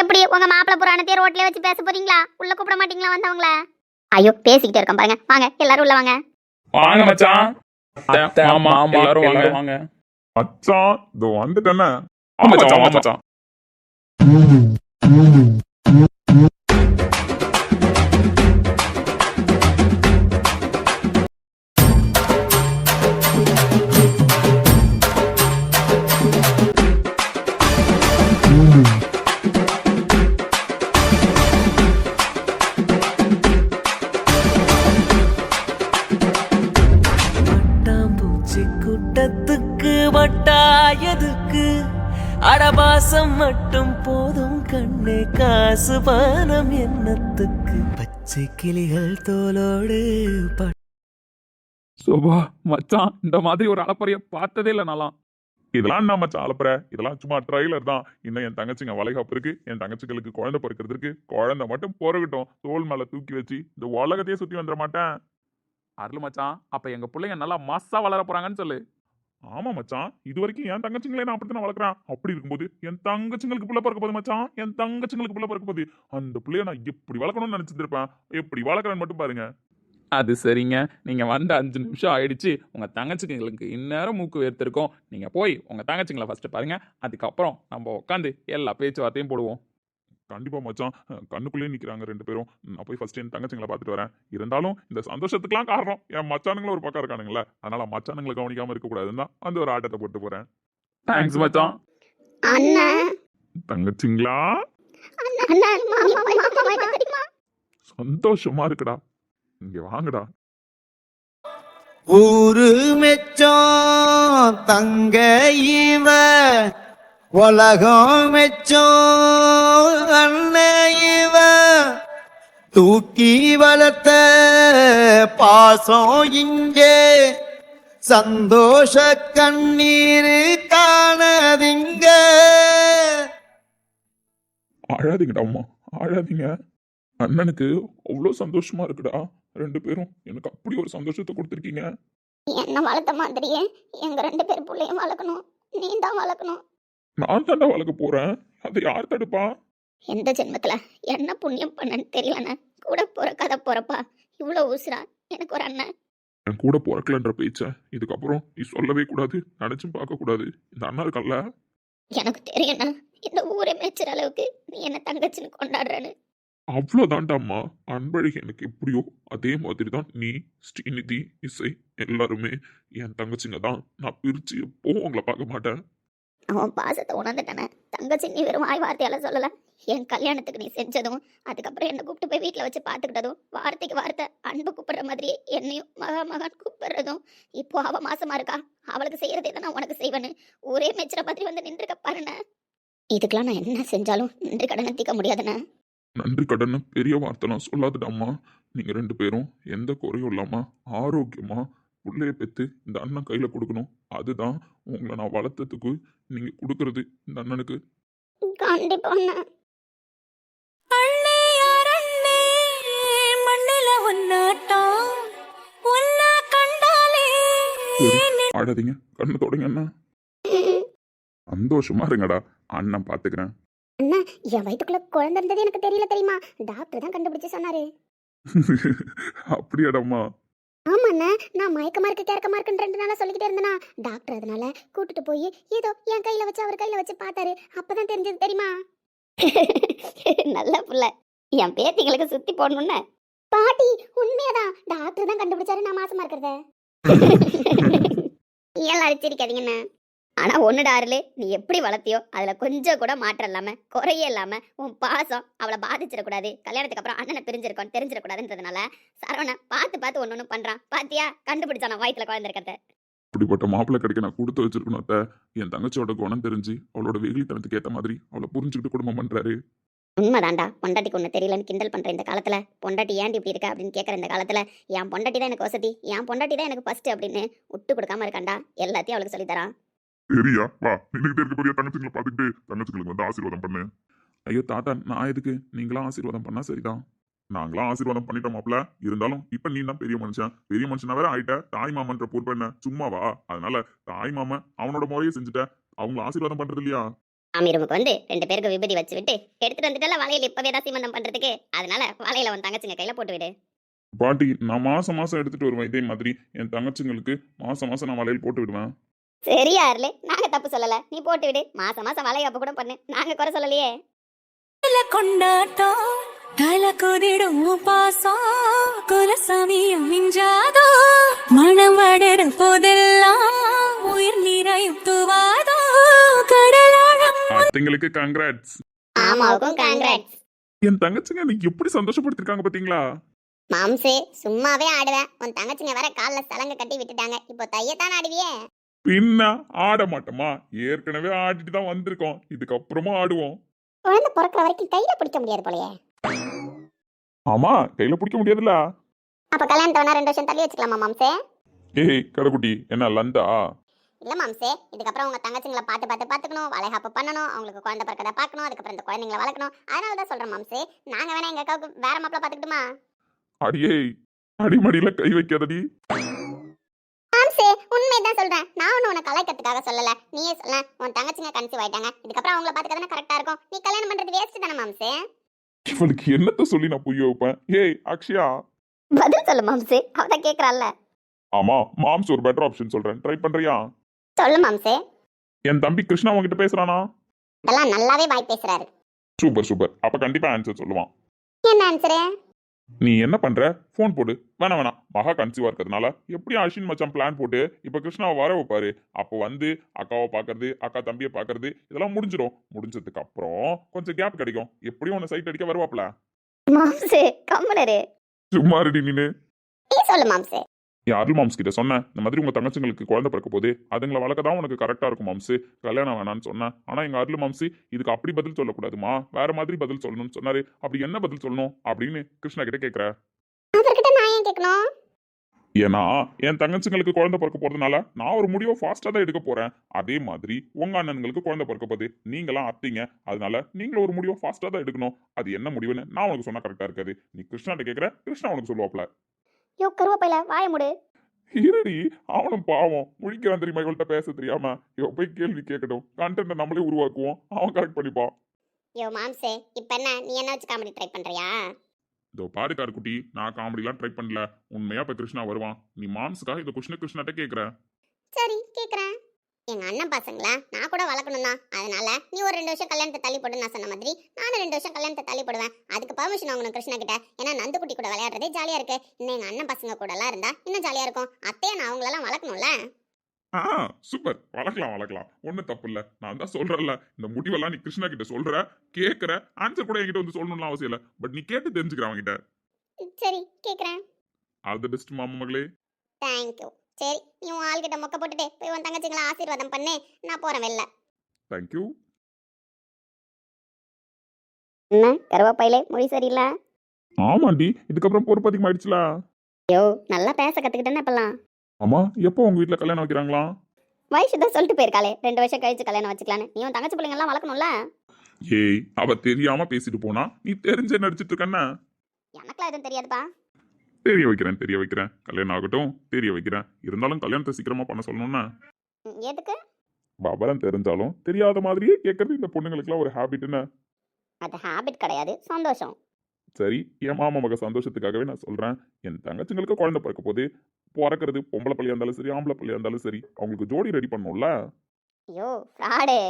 எப்படி உங்க மாப்பிள்ள புராணத்தையே ரோட்ல வச்சு பேச போறீங்களா? உள்ள கூப்பிட மாட்டீங்களா வந்தவங்கள? ஐயோ பேசிக்கிட்டே இருக்கோம் பாருங்க. வாங்க எல்லாரும் உள்ள வாங்க. வாங்க மச்சான். ஆமா எல்லாரும் வாங்க. மச்சான் இதோ வந்துட்டேன்னு. மச்சான். பட்டாம்பூச்சி கூட்டத்துக்கு வட்டாயதுக்கு அடபாசம் மட்டும் போதும் கண்ணே, காசு பானம் என்னத்துக்கு பச்சை கிளிகள் தோலோடு சோபா மச்சான், இந்த மாதிரி ஒரு அலப்பறைய பார்த்ததே இல்லை நான்லாம். இதெல்லாம் என்ன மச்சான் அலப்புற? இதெல்லாம் சும்மா ட்ரைலர் தான். இன்னும் என் தங்கச்சிங்க வளைகாப்பு இருக்கு. என் தங்கச்சிகளுக்கு குழந்தை பிறக்கிறது இருக்கு. குழந்தை மட்டும் பிறகட்டும், தோல் மேல தூக்கி வச்சு இந்த உலகத்தையே சுத்தி வந்துட மாட்டேன். அருள் மச்சான், அப்ப எங்க பிள்ளைங்க நல்லா மாசா வளர போறாங்கன்னு சொல்லு. ஆமா மச்சான், இது வரைக்கும் என் தங்கச்சிங்களே நான் அப்படித்தான் வளர்க்குறேன். அப்படி இருக்கும்போது என் தங்கச்சிங்களுக்கு புள்ள பிறக்க போகுது மச்சான். என் தங்கச்சிங்களுக்கு புள்ள பிறக்க போகுது. அந்த பிள்ளைய நான் எப்படி வளர்க்கணும்னு நினைச்சிட்டு இருப்பேன். எப்படி வளர்க்குறேன்னு மட்டும் பாருங்க. அது சரிங்க, நீங்க வந்த 5 நிமிஷம் ஆயிடுச்சு. உங்க தங்கச்சிங்களுக்கு இந்நேரம் மூக்கு வேர்த்திருக்கும். நீங்க போய் உங்க தங்கச்சிங்களை ஃபர்ஸ்ட் பாருங்க. அதுக்கப்புறம் நம்ம உட்காந்து எல்லா பேச்சுவார்த்தையும் போடுவோம். கண்டிப்பா மச்சான், கண்ணுக்குள்ளேயே நிக்கிறாங்க 2 பேரும். நான் போய் ஃபர்ஸ்ட் என் தங்கச்சிங்களை பார்த்துட்டு வரேன். இருந்தாலும் இந்த சந்தோஷத்துக்குலாம் காரணம் என் மச்சானுங்களும் ஒரு பக்கம் இருக்கானுங்களே. அதனால மச்சானுங்களை கவனிக்காம இருக்க கூடாதுன்னு தான் அந்த ஒரு ஆட்டத்தை போட்டு போறேன். தேங்க்ஸ் மச்சான். அண்ணன் தங்கச்சிங்களா சந்தோஷமா இருக்குடா. இங்க வாங்கடா. ஊரு மெச்சம் தங்க இவ, உலகம் மெச்சம் அண்ணன் இவ, தூக்கி வளர்த்த பாசம் இங்கே, சந்தோஷ கண்ணீர் காணதிங்க. அழாதீங்கடா அம்மா, அழாதீங்க. அண்ணனுக்கு அவ்வளோ சந்தோஷமா இருக்குடா. 2 பேரும் எனக்கு அப்படி ஒரு சந்தோஷத்தை கொடுத்துருக்கீங்க. என்ன வளர்த்த மாதிரியே எங்க 2 பேர் பிள்ளையும் வளர்க்கணும். நீ தான் வளர்க்கணும். நான் தாண்டா வளர்க்க போறேன். அதை யார் தடுப்பா? எந்த ஜென்மத்துல என்ன புண்ணியம் பண்ணன்னு தெரியலண்ணே. கூட பிறக்காத போறப்பா இவ்வளோ உசுரா எனக்கு ஒரு அண்ணன். என் கூட பிறக்கலன்ற பேச்ச இதுக்கப்புறம் நீ சொல்லவே கூடாது, நினைச்சும் பார்க்க கூடாது. இந்த அண்ணா இருக்கல்ல, எனக்கு தெரியும்ண்ணா, இந்த ஊரை மேய்ச்சிற அளவுக்கு நீ என்ன தங்கச்சின்னு கொண்டாடுறன்னு. அவ்வளோதான்டாம்மா. அன்பழகி எனக்கு எப்படியோ அதே மாதிரி தான் நீ, ஸ்ரீநிதி, இசை எல்லாருமே என் தங்கச்சிங்க தான். நான் பிரிச்சு எப்பவும் உங்களை பார்க்க மாட்டேன். அவன் பாசத்தை உணர்ந்துட்டானே. தங்கச்சி நீ வெறும் வாய் வார்த்தையால சொல்லல. என் கல்யாணத்துக்கு நீ செஞ்சதும், அதுக்கப்புறம் என்னை கூப்பிட்டு போய் வீட்டில் வச்சு பார்த்துக்கிட்டதும், வார்த்தைக்கு வார்த்தை அன்பு கூப்பிடுற மாதிரியே என்னையும் மகன் கூப்பிடுறதும், இப்போ அவ மாசமா இருக்கா, அவளுக்கு செய்யறதே தான் நான் உனக்கு செய்வேன்னு ஊரே மெச்சுற மாதிரி வந்து நின்றுக்க பாருண்ண. இதுக்கெல்லாம் நான் என்ன செஞ்சாலும் நன்றி கடனை தீர்க்க முடியாதுண்ணே. நன்றி கடன் பெரிய வார்த்தைலாம் சொல்லாதுடாம்மா. நீங்க 2 பேரும் எந்த குறையும் இல்லாம ஆரோக்கியமா புள்ளைய பெற்று இந்த அண்ணன் கையில கொடுக்கணும். அதுதான் உங்களை நான் வளர்த்ததுக்கு நீங்க கொடுக்கறது இந்த அண்ணனுக்கு. கண்டிப்பா ஆடாதீங்க, கண்ணு தொடங்க அண்ணா. சந்தோஷமா இருங்கடா, அண்ணன் பாத்துக்கிறேன். அண்ணா, என் வயிற்றுக்குள்ள குழந்தை இருந்தது எனக்கு தெரியல தெரியுமா? டாக்டர் தான் கண்டுபிடிச்சு சொன்னாரு. அப்படியாடம்மா? ஆமாண்ணா, நான் மயக்கமா இருக்கு கிறக்கமா இருக்குன்னு 2 நாளா சொல்லிக்கிட்டே இருந்தேனா. டாக்டர் அதனால கூட்டிட்டு போய் ஏதோ என் கையில வச்சு அவர் கையில வச்சு பார்த்தாரு. அப்பதான் தெரிஞ்சது தெரியுமா? நல்ல புள்ள. என் பேத்திங்களுக்கு சுத்தி போடணும்னு. பாட்டி உண்மையாதான் டாக்டர் தான் கண்டுபிடிச்சாரு நான் மாசமா இருக்கிறத. எல்லாம் அடிச்சிருக்காதீங்கண்ணா. ஆனா ஒண்ணுடா அருளு, நீ எப்படி வளர்த்தியோ அதுல கொஞ்சம் கூட மாற்றம் இல்லாம குறையே இல்லாம உன் பாசம் அவளை பாதிச்சிடக்கூடாது, கல்யாணத்துக்கு அப்புறம் அண்ணனை பிரிஞ்சிருக்கோம் தெரிஞ்சிடக்கூடாதுன்றதுனால சரவணன் பார்த்து ஒண்ணு பண்றான். பாத்தியா, கண்டுபிடிச்சான் நான் வயித்துல குழந்தை இருக்கிறத. இப்படிப்பட்ட மாப்பிள்ளை கிடைக்க நான் கொடுத்து வச்சிருக்கணும் அத்தை. என் தங்கச்சியோட குணம் தெரிஞ்சு அவளோட வெகுளித்தனத்துக்கு ஏத்த மாதிரி அவளை புரிஞ்சுக்கிட்டு குடும்பம் பண்றாரு. உண்மைதான்டா, பொண்டாட்டிக்கு ஒண்ணு தெரியலன்னு கிண்டல் பண்ற இந்த காலத்துல, பொண்டாட்டி ஏன்டி இப்படி இருக்க அப்படின்னு கேட்கற இந்த காலத்துல, என் பொண்டாட்டி தான் எனக்கு வசதி, என் பொண்டாட்டி தான் எனக்கு ஃபர்ஸ்ட் அப்படின்னு விட்டு கொடுக்காம இருக்காண்டா. எல்லாத்தையும் அவளுக்கு சொல்லி தரான். சரியா வா, நின்றுகிட்டே இருக்க பெரிய தங்கச்சிங்களை பார்த்துக்கிட்டு தங்கச்சிங்களுக்கு வந்து ஆசீர்வாதம் பண்ணு. ஐயோ தாத்தா, நான் எதுக்கு? நீங்களாம் ஆசீர்வாதம் பண்ணா சரிதான். நாங்களாம் ஆசீர்வாதம் பண்ணிட்டோம் மாப்பிள்ள. இருந்தாலும் இப்ப நீ தான் பெரிய மனுஷன், பெரிய மனுஷனா வேற ஆயிட்ட. தாய் மாமன்ற பொறுப்பு என்ன சும்மாவா? அதனால தாய் மாமன் அவனோட முறையை செஞ்சுட்ட, அவங்கள ஆசீர்வாதம் பண்றது இல்லையா? சாமி ரூமுக்கு வந்து 2 பேருக்கு விபூதி வச்சு விட்டு எடுத்துட்டு வந்துட்டால வளையல் இப்பவே தான் சீமந்தம் பண்றதுக்கு. அதனால வளையல உன் தங்கச்சிங்க கையில போட்டு விடு. பாட்டி, நான் மாசம் மாசம் எடுத்துட்டு வருவேன். இதே மாதிரி என் தங்கச்சிங்களுக்கு மாசம் மாசம் நான் வளையல் போட்டு விடுவேன். சரியா அருளே, நாங்க தப்பு சொல்லல, நீ போட்டு விடு. மாசம் மாசம் வளைய அப்ப கூட பண்ணு, நாங்க குறை சொல்லலையே. கொண்டாட்டம் தல குதிடும் பாசம் குலசாமியும் மிஞ்சாதோ மனம் வடர போதெல்லாம் உயிர் நிறையும் துவாதோ கடலாழம். அத்தைங்களுக்கு கங்க்ராட்ஸ். ஆமாவுக்கும் காங்கிராட்ஸ். என் தங்கச்சிங்க நீங்க எப்படி சந்தோஷப்படுத்திருக்காங்க பாத்தீங்களா? மாம்சே சும்மாவே ஆடுவேன், உன் தங்கச்சிங்க வேற கால்ல சலங்க கட்டி விட்டுட்டாங்க. இப்போ தையத்தான் ஆடுவியே. பின்ன ஆட மாட்டோமா? ஏற்கனவே ஆடிட்டு தான் வந்திருக்கோம், இதுக்கப்புறமா ஆடுவோம். குழந்தை பிறக்கிற வரைக்கும் கையில பிடிக்க முடியாது போலயே. ஆமா, கையில பிடிக்க முடியாதுல்ல. அப்ப கல்யாணத்தை வேணா 2 வருஷம் தள்ளி வச்சுக்கலாமா மாம்சே? ஏய் கடைக்குட்டி, என்ன லந்தா? இல்ல மாம்சே, இதுக்கப்புறம் உங்க தங்கச்சிங்களை பாத்துக்கணும், வளைகாப்பு பண்ணணும், அவங்களுக்கு குழந்தை பிறக்கதை பார்க்கணும், அதுக்கப்புறம் இந்த குழந்தைங்களை வளர்க்கணும். அதனாலதான் சொல்றேன் மாம்சே, நாங்க வேணா எங்க அக்காவுக்கு வேற மாப்பிள்ள பாத்துக்கிட்டுமா? அடியே, அடிமடியில கை வைக்காதடி. மாம்சே உண்மைதான் சொல்றேன், நான் ஒண்ணு உன்னை கலாய்க்கிறதுக்காக சொல்லல. நீயே சொல்ல, உன் தங்கச்சிங்க கன்சீவ் ஆயிட்டாங்க, இதுக்கப்புறம் அவங்கள பாத்துக்கிறதுனா கரெக்டா இருக்கும். நீ கல்யாணம் பண்றது வேஸ்ட் தானே மாம்சே? இவளுக்கு என்னத்த சொல்லி நான் புரிய வைப்பேன்? ஏய் அக்ஷயா, பதில் சொல்லு மாம்சே, அவதான் கேக்குறாள்ல. ஆமா, மாம்ஸ் ஒரு பெட்டர் ஆப்ஷன் சொல்றேன், ட்ரை பண்றியா? சொல்லு மாம்சே. என் தம்பி கிருஷ்ணா உங்ககிட்ட பேசுறானா? இதெல்லாம் நல்லாவே வாய் பேசுறாரு. சூப்பர் சூப்பர், அப்ப கண்டிப்பா ஆன்சர் சொல்லுவான். என்ன ஆன்சரு? நீ என்ன பண்ற? போன் போடு. வேணாம், மகா கன்சீவா இருக்கிறதுனால எப்படி அஸ்வின் மச்சான் பிளான் போட்டு இப்ப கிருஷ்ணாவை வர வைப்பாரு. அப்போ வந்து அக்காவை பாக்குறது, அக்கா தம்பியை பாக்குறது இதெல்லாம் முடிஞ்சிடும். முடிஞ்சதுக்கு அப்புறம் கொஞ்சம் கேப் கிடைக்கும், எப்படியும் உன்னை சைட் அடிக்க வருவாப்ல. மாம்சே கம்மலரு. சும்மா ரெடி நீனு. நீ சொல்லு மாம்சே. அருள் மாம்ஸ் கிட்ட சொன்னேன், இந்த மாதிரி உங்க தங்கச்சிங்களுக்கு குழந்தை பிறக்க போது அதுங்களை வளர்க்க தான் உனக்கு கரெக்டா இருக்கும் மாம்ஸ், கல்யாணம் வேணான்னு சொன்னேன். ஆனா எங்க அருள் மாம்ஸ் இதுக்கு அப்படி பதில் சொல்லக்கூடாதுமா, வேற மாதிரி பதில் சொல்லணும்னு சொன்னாரு. அப்படி என்ன பதில் சொல்லணும் அப்படின்னு கிருஷ்ணா கிட்ட கேக்குற. அவர்கிட்ட நான் ஏன் கேட்கணும்? ஏன்னா என் தங்கச்சிங்களுக்கு குழந்தை பிறக்க போறதுனால நான் ஒரு முடிவை ஃபாஸ்டா தான் எடுக்க போறேன். அதே மாதிரி உங்க அண்ணனுங்களுக்கு குழந்தை பிறக்க போகுது, நீங்களாம் அத்திங்க, அதனால நீங்களும் ஒரு முடிவை ஃபாஸ்டா தான் எடுக்கணும். அது என்ன முடிவுன்னு நான் உனக்கு சொன்னா கரெக்டா இருக்காது. நீ கிருஷ்ணாட்ட கேக்குற, கிருஷ்ணா உனக்கு சொல்லுவாப்ல. யோ கருவாப்பையில வாய மூடு. இருடி, அவனும் பாவம் முழிக்கிறான் தெரியுமா, இவள்கிட்ட பேச தெரியாம. இவ போய் கேள்வி கேட்கட்டும், கண்டென்ட்டை நம்மளே உருவாக்குவோம், அவன் கரெக்ட் பண்ணிப்பான். யோ மாம்சே, இப்ப என்ன நீ என்ன வச்சு காமெடி ட்ரை பண்றியா? இதோ பாரு கார்குட்டி, நான் காமெடிலாம் ட்ரை பண்ணல. உண்மையா இப்ப கிருஷ்ணா வருவான். நீ மாம்ஸுக்காக இதை கிருஷ்ணாட்ட கேக்குற. சரி கேக்குறேன். எங்க அண்ணன் பசங்களா நான் கூட வளர்க்கணும் தான். அதனால நீ ஒரு 2 வருஷம் கல்யாணத்தை தள்ளி போடு நான் சொன்ன மாதிரி நானும் 2 வருஷம் கல்யாணத்தை தள்ளி போடுவேன். அதுக்கு பர்மிஷன் வாங்கணும் கிருஷ்ணா கிட்ட. ஏன்னா நந்துக்குட்டி கூட விளையாடுறதே ஜாலியா இருக்கு. இன்னும் எங்க அண்ணன் பசங்க கூட எல்லாம் இருந்தா இன்னும் ஜாலியா இருக்கும். அத்தையை நான் அவங்களெல்லாம் வளர்க்கணும்ல. சூப்பர், வளர்க்கலாம், ஒன்னும் தப்பு இல்ல. நான் தான் சொல்றேன்ல, இந்த முடிவெல்லாம் நீ கிருஷ்ணா கிட்ட சொல்ற, கேக்குற, ஆன்சர் கூட என்கிட்ட வந்து சொல்லணும்னு அவசியம் இல்ல. பட் நீ கேட்டு தெரிஞ்சுக்கிற அவங்கிட்ட. சரி கேக்குறேன். ஆல் தி பெஸ்ட் மாமா மகளே. தேங்க்யூ. சரி நீ உன் ஆள்கிட்ட மொக்க போட்டுட்டு போய் உன் தங்கச்சிங்களை ஆசீர்வாதம் பண்ணு, நான் போறேன் வெளில. தேங்க்யூ. என்ன கருவாப்பையிலே மொழி சரியில்லை? ஆமாண்டி, இதுக்கப்புறம் பொறுப்பு அதிகமாயிடுச்சுல. யோ நல்லா பேச கத்துக்கிட்டேன்னு இப்பெல்லாம். ஆமா, எப்போ உங்க வீட்டுல கல்யாணம் வைக்கிறாங்களா? வயசு தான் சொல்லிட்டு போயிருக்காளே 2 வருஷம் கழிச்சு கல்யாணம் வச்சுக்கலான்னு. நீ உன் தங்கச்சி பிள்ளைங்க எல்லாம் வளர்க்கணும்ல. ஏய், அவ தெரியாம பேசிட்டு போனா நீ தெரிஞ்சே நடிச்சிட்டு இருக்கன்னா? எனக்குலாம் எதுவும் தெரியாதுப்பா. தெரிய வைக்கிறேன். கல்யாணம் ஆகட்டும், தெரிய வைக்கிறேன். இருந்தாலும் கல்யாணத்தை சீக்கிரமா பண்ண சொல்லணும்னா எதுக்கு? விவரம் தெரிஞ்சாலும் தெரியாத மாதிரியே கேட்கறது இந்த பொண்ணுங்களுக்குலாம் ஒரு ஹாபிட்னு. அது ஹாபிட் கிடையாது, சந்தோஷம். சரி, என் மாமா மக சந்தோஷத்துக்காகவே நான் சொல்றேன். என் தங்கச்சிங்களுக்கு குழந்தை பிறக்க போது, பிறக்கிறது பொம்பளை பிள்ளையா இருந்தாலும் சரி, ஆம்பளை பிள்ளையா இருந்தாலும் சரி, அவங்களுக்கு ஜோடி ரெடி பண்ணணும்ல. ஐயோ ஃப்ராடு.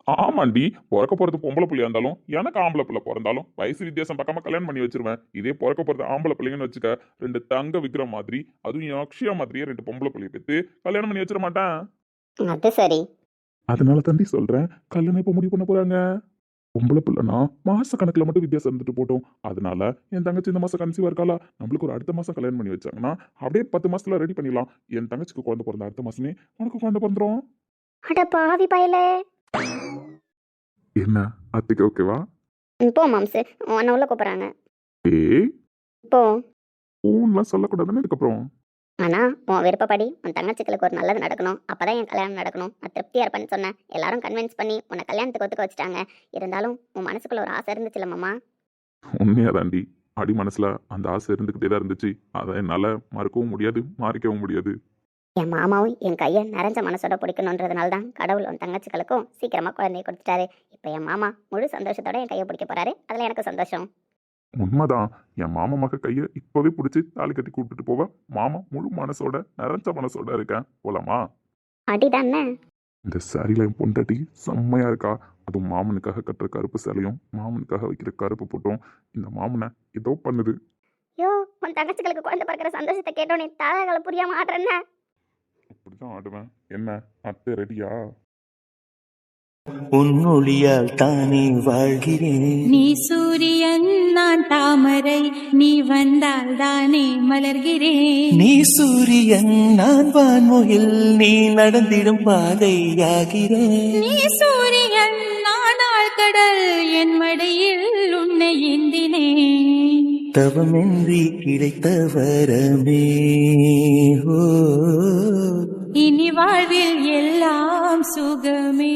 ஆமாண்டி, பிறக்க போறது பொம்பளை பிள்ளையா இருந்தாலும் எனக்கு ஆம்பளை பிள்ளை பிறந்தாலும் வயசு வித்தியாசம் பார்க்காம கல்யாணம் பண்ணி வச்சிருவேன். இதே பிறக்க போறது ஆம்பளை பிள்ளைங்கன்னு வச்சுக்க, 2 தங்க விக்கிற மாதிரி, அதுவும் என் அக்ஷயா மாதிரியே 2 பொம்பளை பிள்ளைய பெத்து கல்யாணம் பண்ணி வச்சிட மாட்டேன். அது சரி. அதனால தாண்டி சொல்றேன், கல்யாணம் இப்ப முடிவு பண்ண போறாங்க. பொம்பளை பிள்ளைனா மாச கணக்குல மட்டும் வித்தியாசம் இருந்துட்டு போட்டோம். அதனால என் தங்கச்சி இந்த மாசம் கன்சீவா இருக்காளா, நம்மளுக்கு ஒரு அடுத்த மாசம் கல்யாணம் பண்ணி வச்சாங்கன்னா அப்படியே 10 மாசத்துல ரெடி பண்ணிடலாம். என் தங்கச்சிக்கு குழந்தை பிறந்த அடுத்த மாசமே உனக்கு குழந்தை பிறந்துரும். அட பாவி பயலே. என்ன அத்தைக்கு ஓகேவா? போ மாம்சு, உன்னை உள்ள கூப்பிட்றாங்க. ஏய், போ. ஊன்லாம் சொல்லக்கூடாதுன்னு இதுக்கப்புறம். ஆனா உன் விருப்பப்படி உன் தங்கச்சிகளுக்கு ஒரு நல்லது நடக்கணும், அப்பதான் என் கல்யாணம் நடக்கணும், நான் திருப்தியா இருப்பேன்னு சொன்னேன். எல்லாரும் கன்வின்ஸ் பண்ணி உன்னை கல்யாணத்துக்கு ஒத்துக்க வச்சுட்டாங்க. இருந்தாலும் உன் மனசுக்குள்ள ஒரு ஆசை இருந்துச்சுல மாமா. உண்மையாதாண்டி, அடி மனசுல அந்த ஆசை இருந்துகிட்டே தான் இருந்துச்சு. அதை என்னால மறக்கவும் முடியாது, மாறிக்கவும் முடியாது. என் மாமாவும் என் கையை நிறைஞ்ச மனசோட பிடிக்கணுன்றதுனால தான் கடவுள் உன் தங்கச்சிகளுக்கும் சீக்கிரமா குழந்தைய கொடுத்துட்டாரு. இப்போ என் மாமா முழு சந்தோஷத்தோட என் கையை பிடிக்க போறாரு. அதுல எனக்கு சந்தோஷம். உண்மைதான், என் மாமா மக கையை இப்பவே பிடிச்சி தாலி கட்டி கூப்பிட்டுட்டு போவ. மாமா முழு மனசோட நிறைஞ்ச மனசோட இருக்கேன். போலாமா? அடிதானே. இந்த சாரியில என் பொண்டாட்டி செம்மையா இருக்கா. அதுவும் மாமனுக்காக கட்டுற கருப்பு சேலையும் மாமனுக்காக வைக்கிற கருப்பு போட்டும் இந்த மாமனை ஏதோ பண்ணுது. யோ, உன் தங்கச்சிகளுக்கு குழந்தை பிறக்கிற சந்தோஷத்தை கேட்டோன்னே தலைகளை புரியாம ஆடுறேன்ன. அப்படிதான் ஆடுவேன். என்ன அத்தை ரெடியா? உன்னொழியால் தானே வாழ்கிறேன். நீ சூரியன் நான் தாமரை, நீ வந்தால் தானே மலர்கிறேன். நீ சூரியன் நான் வான்முகில், நீ நடந்திடும் பாதையாகிறேன். நீ சூரியன் நான் ஆழ்கடல், என் மடியில் உன்னை ஏந்தினேன். தவமின்றி கிடைத்த வரமே. ஓ, இனி வாழ்வில் எல்லாம் சுகமே.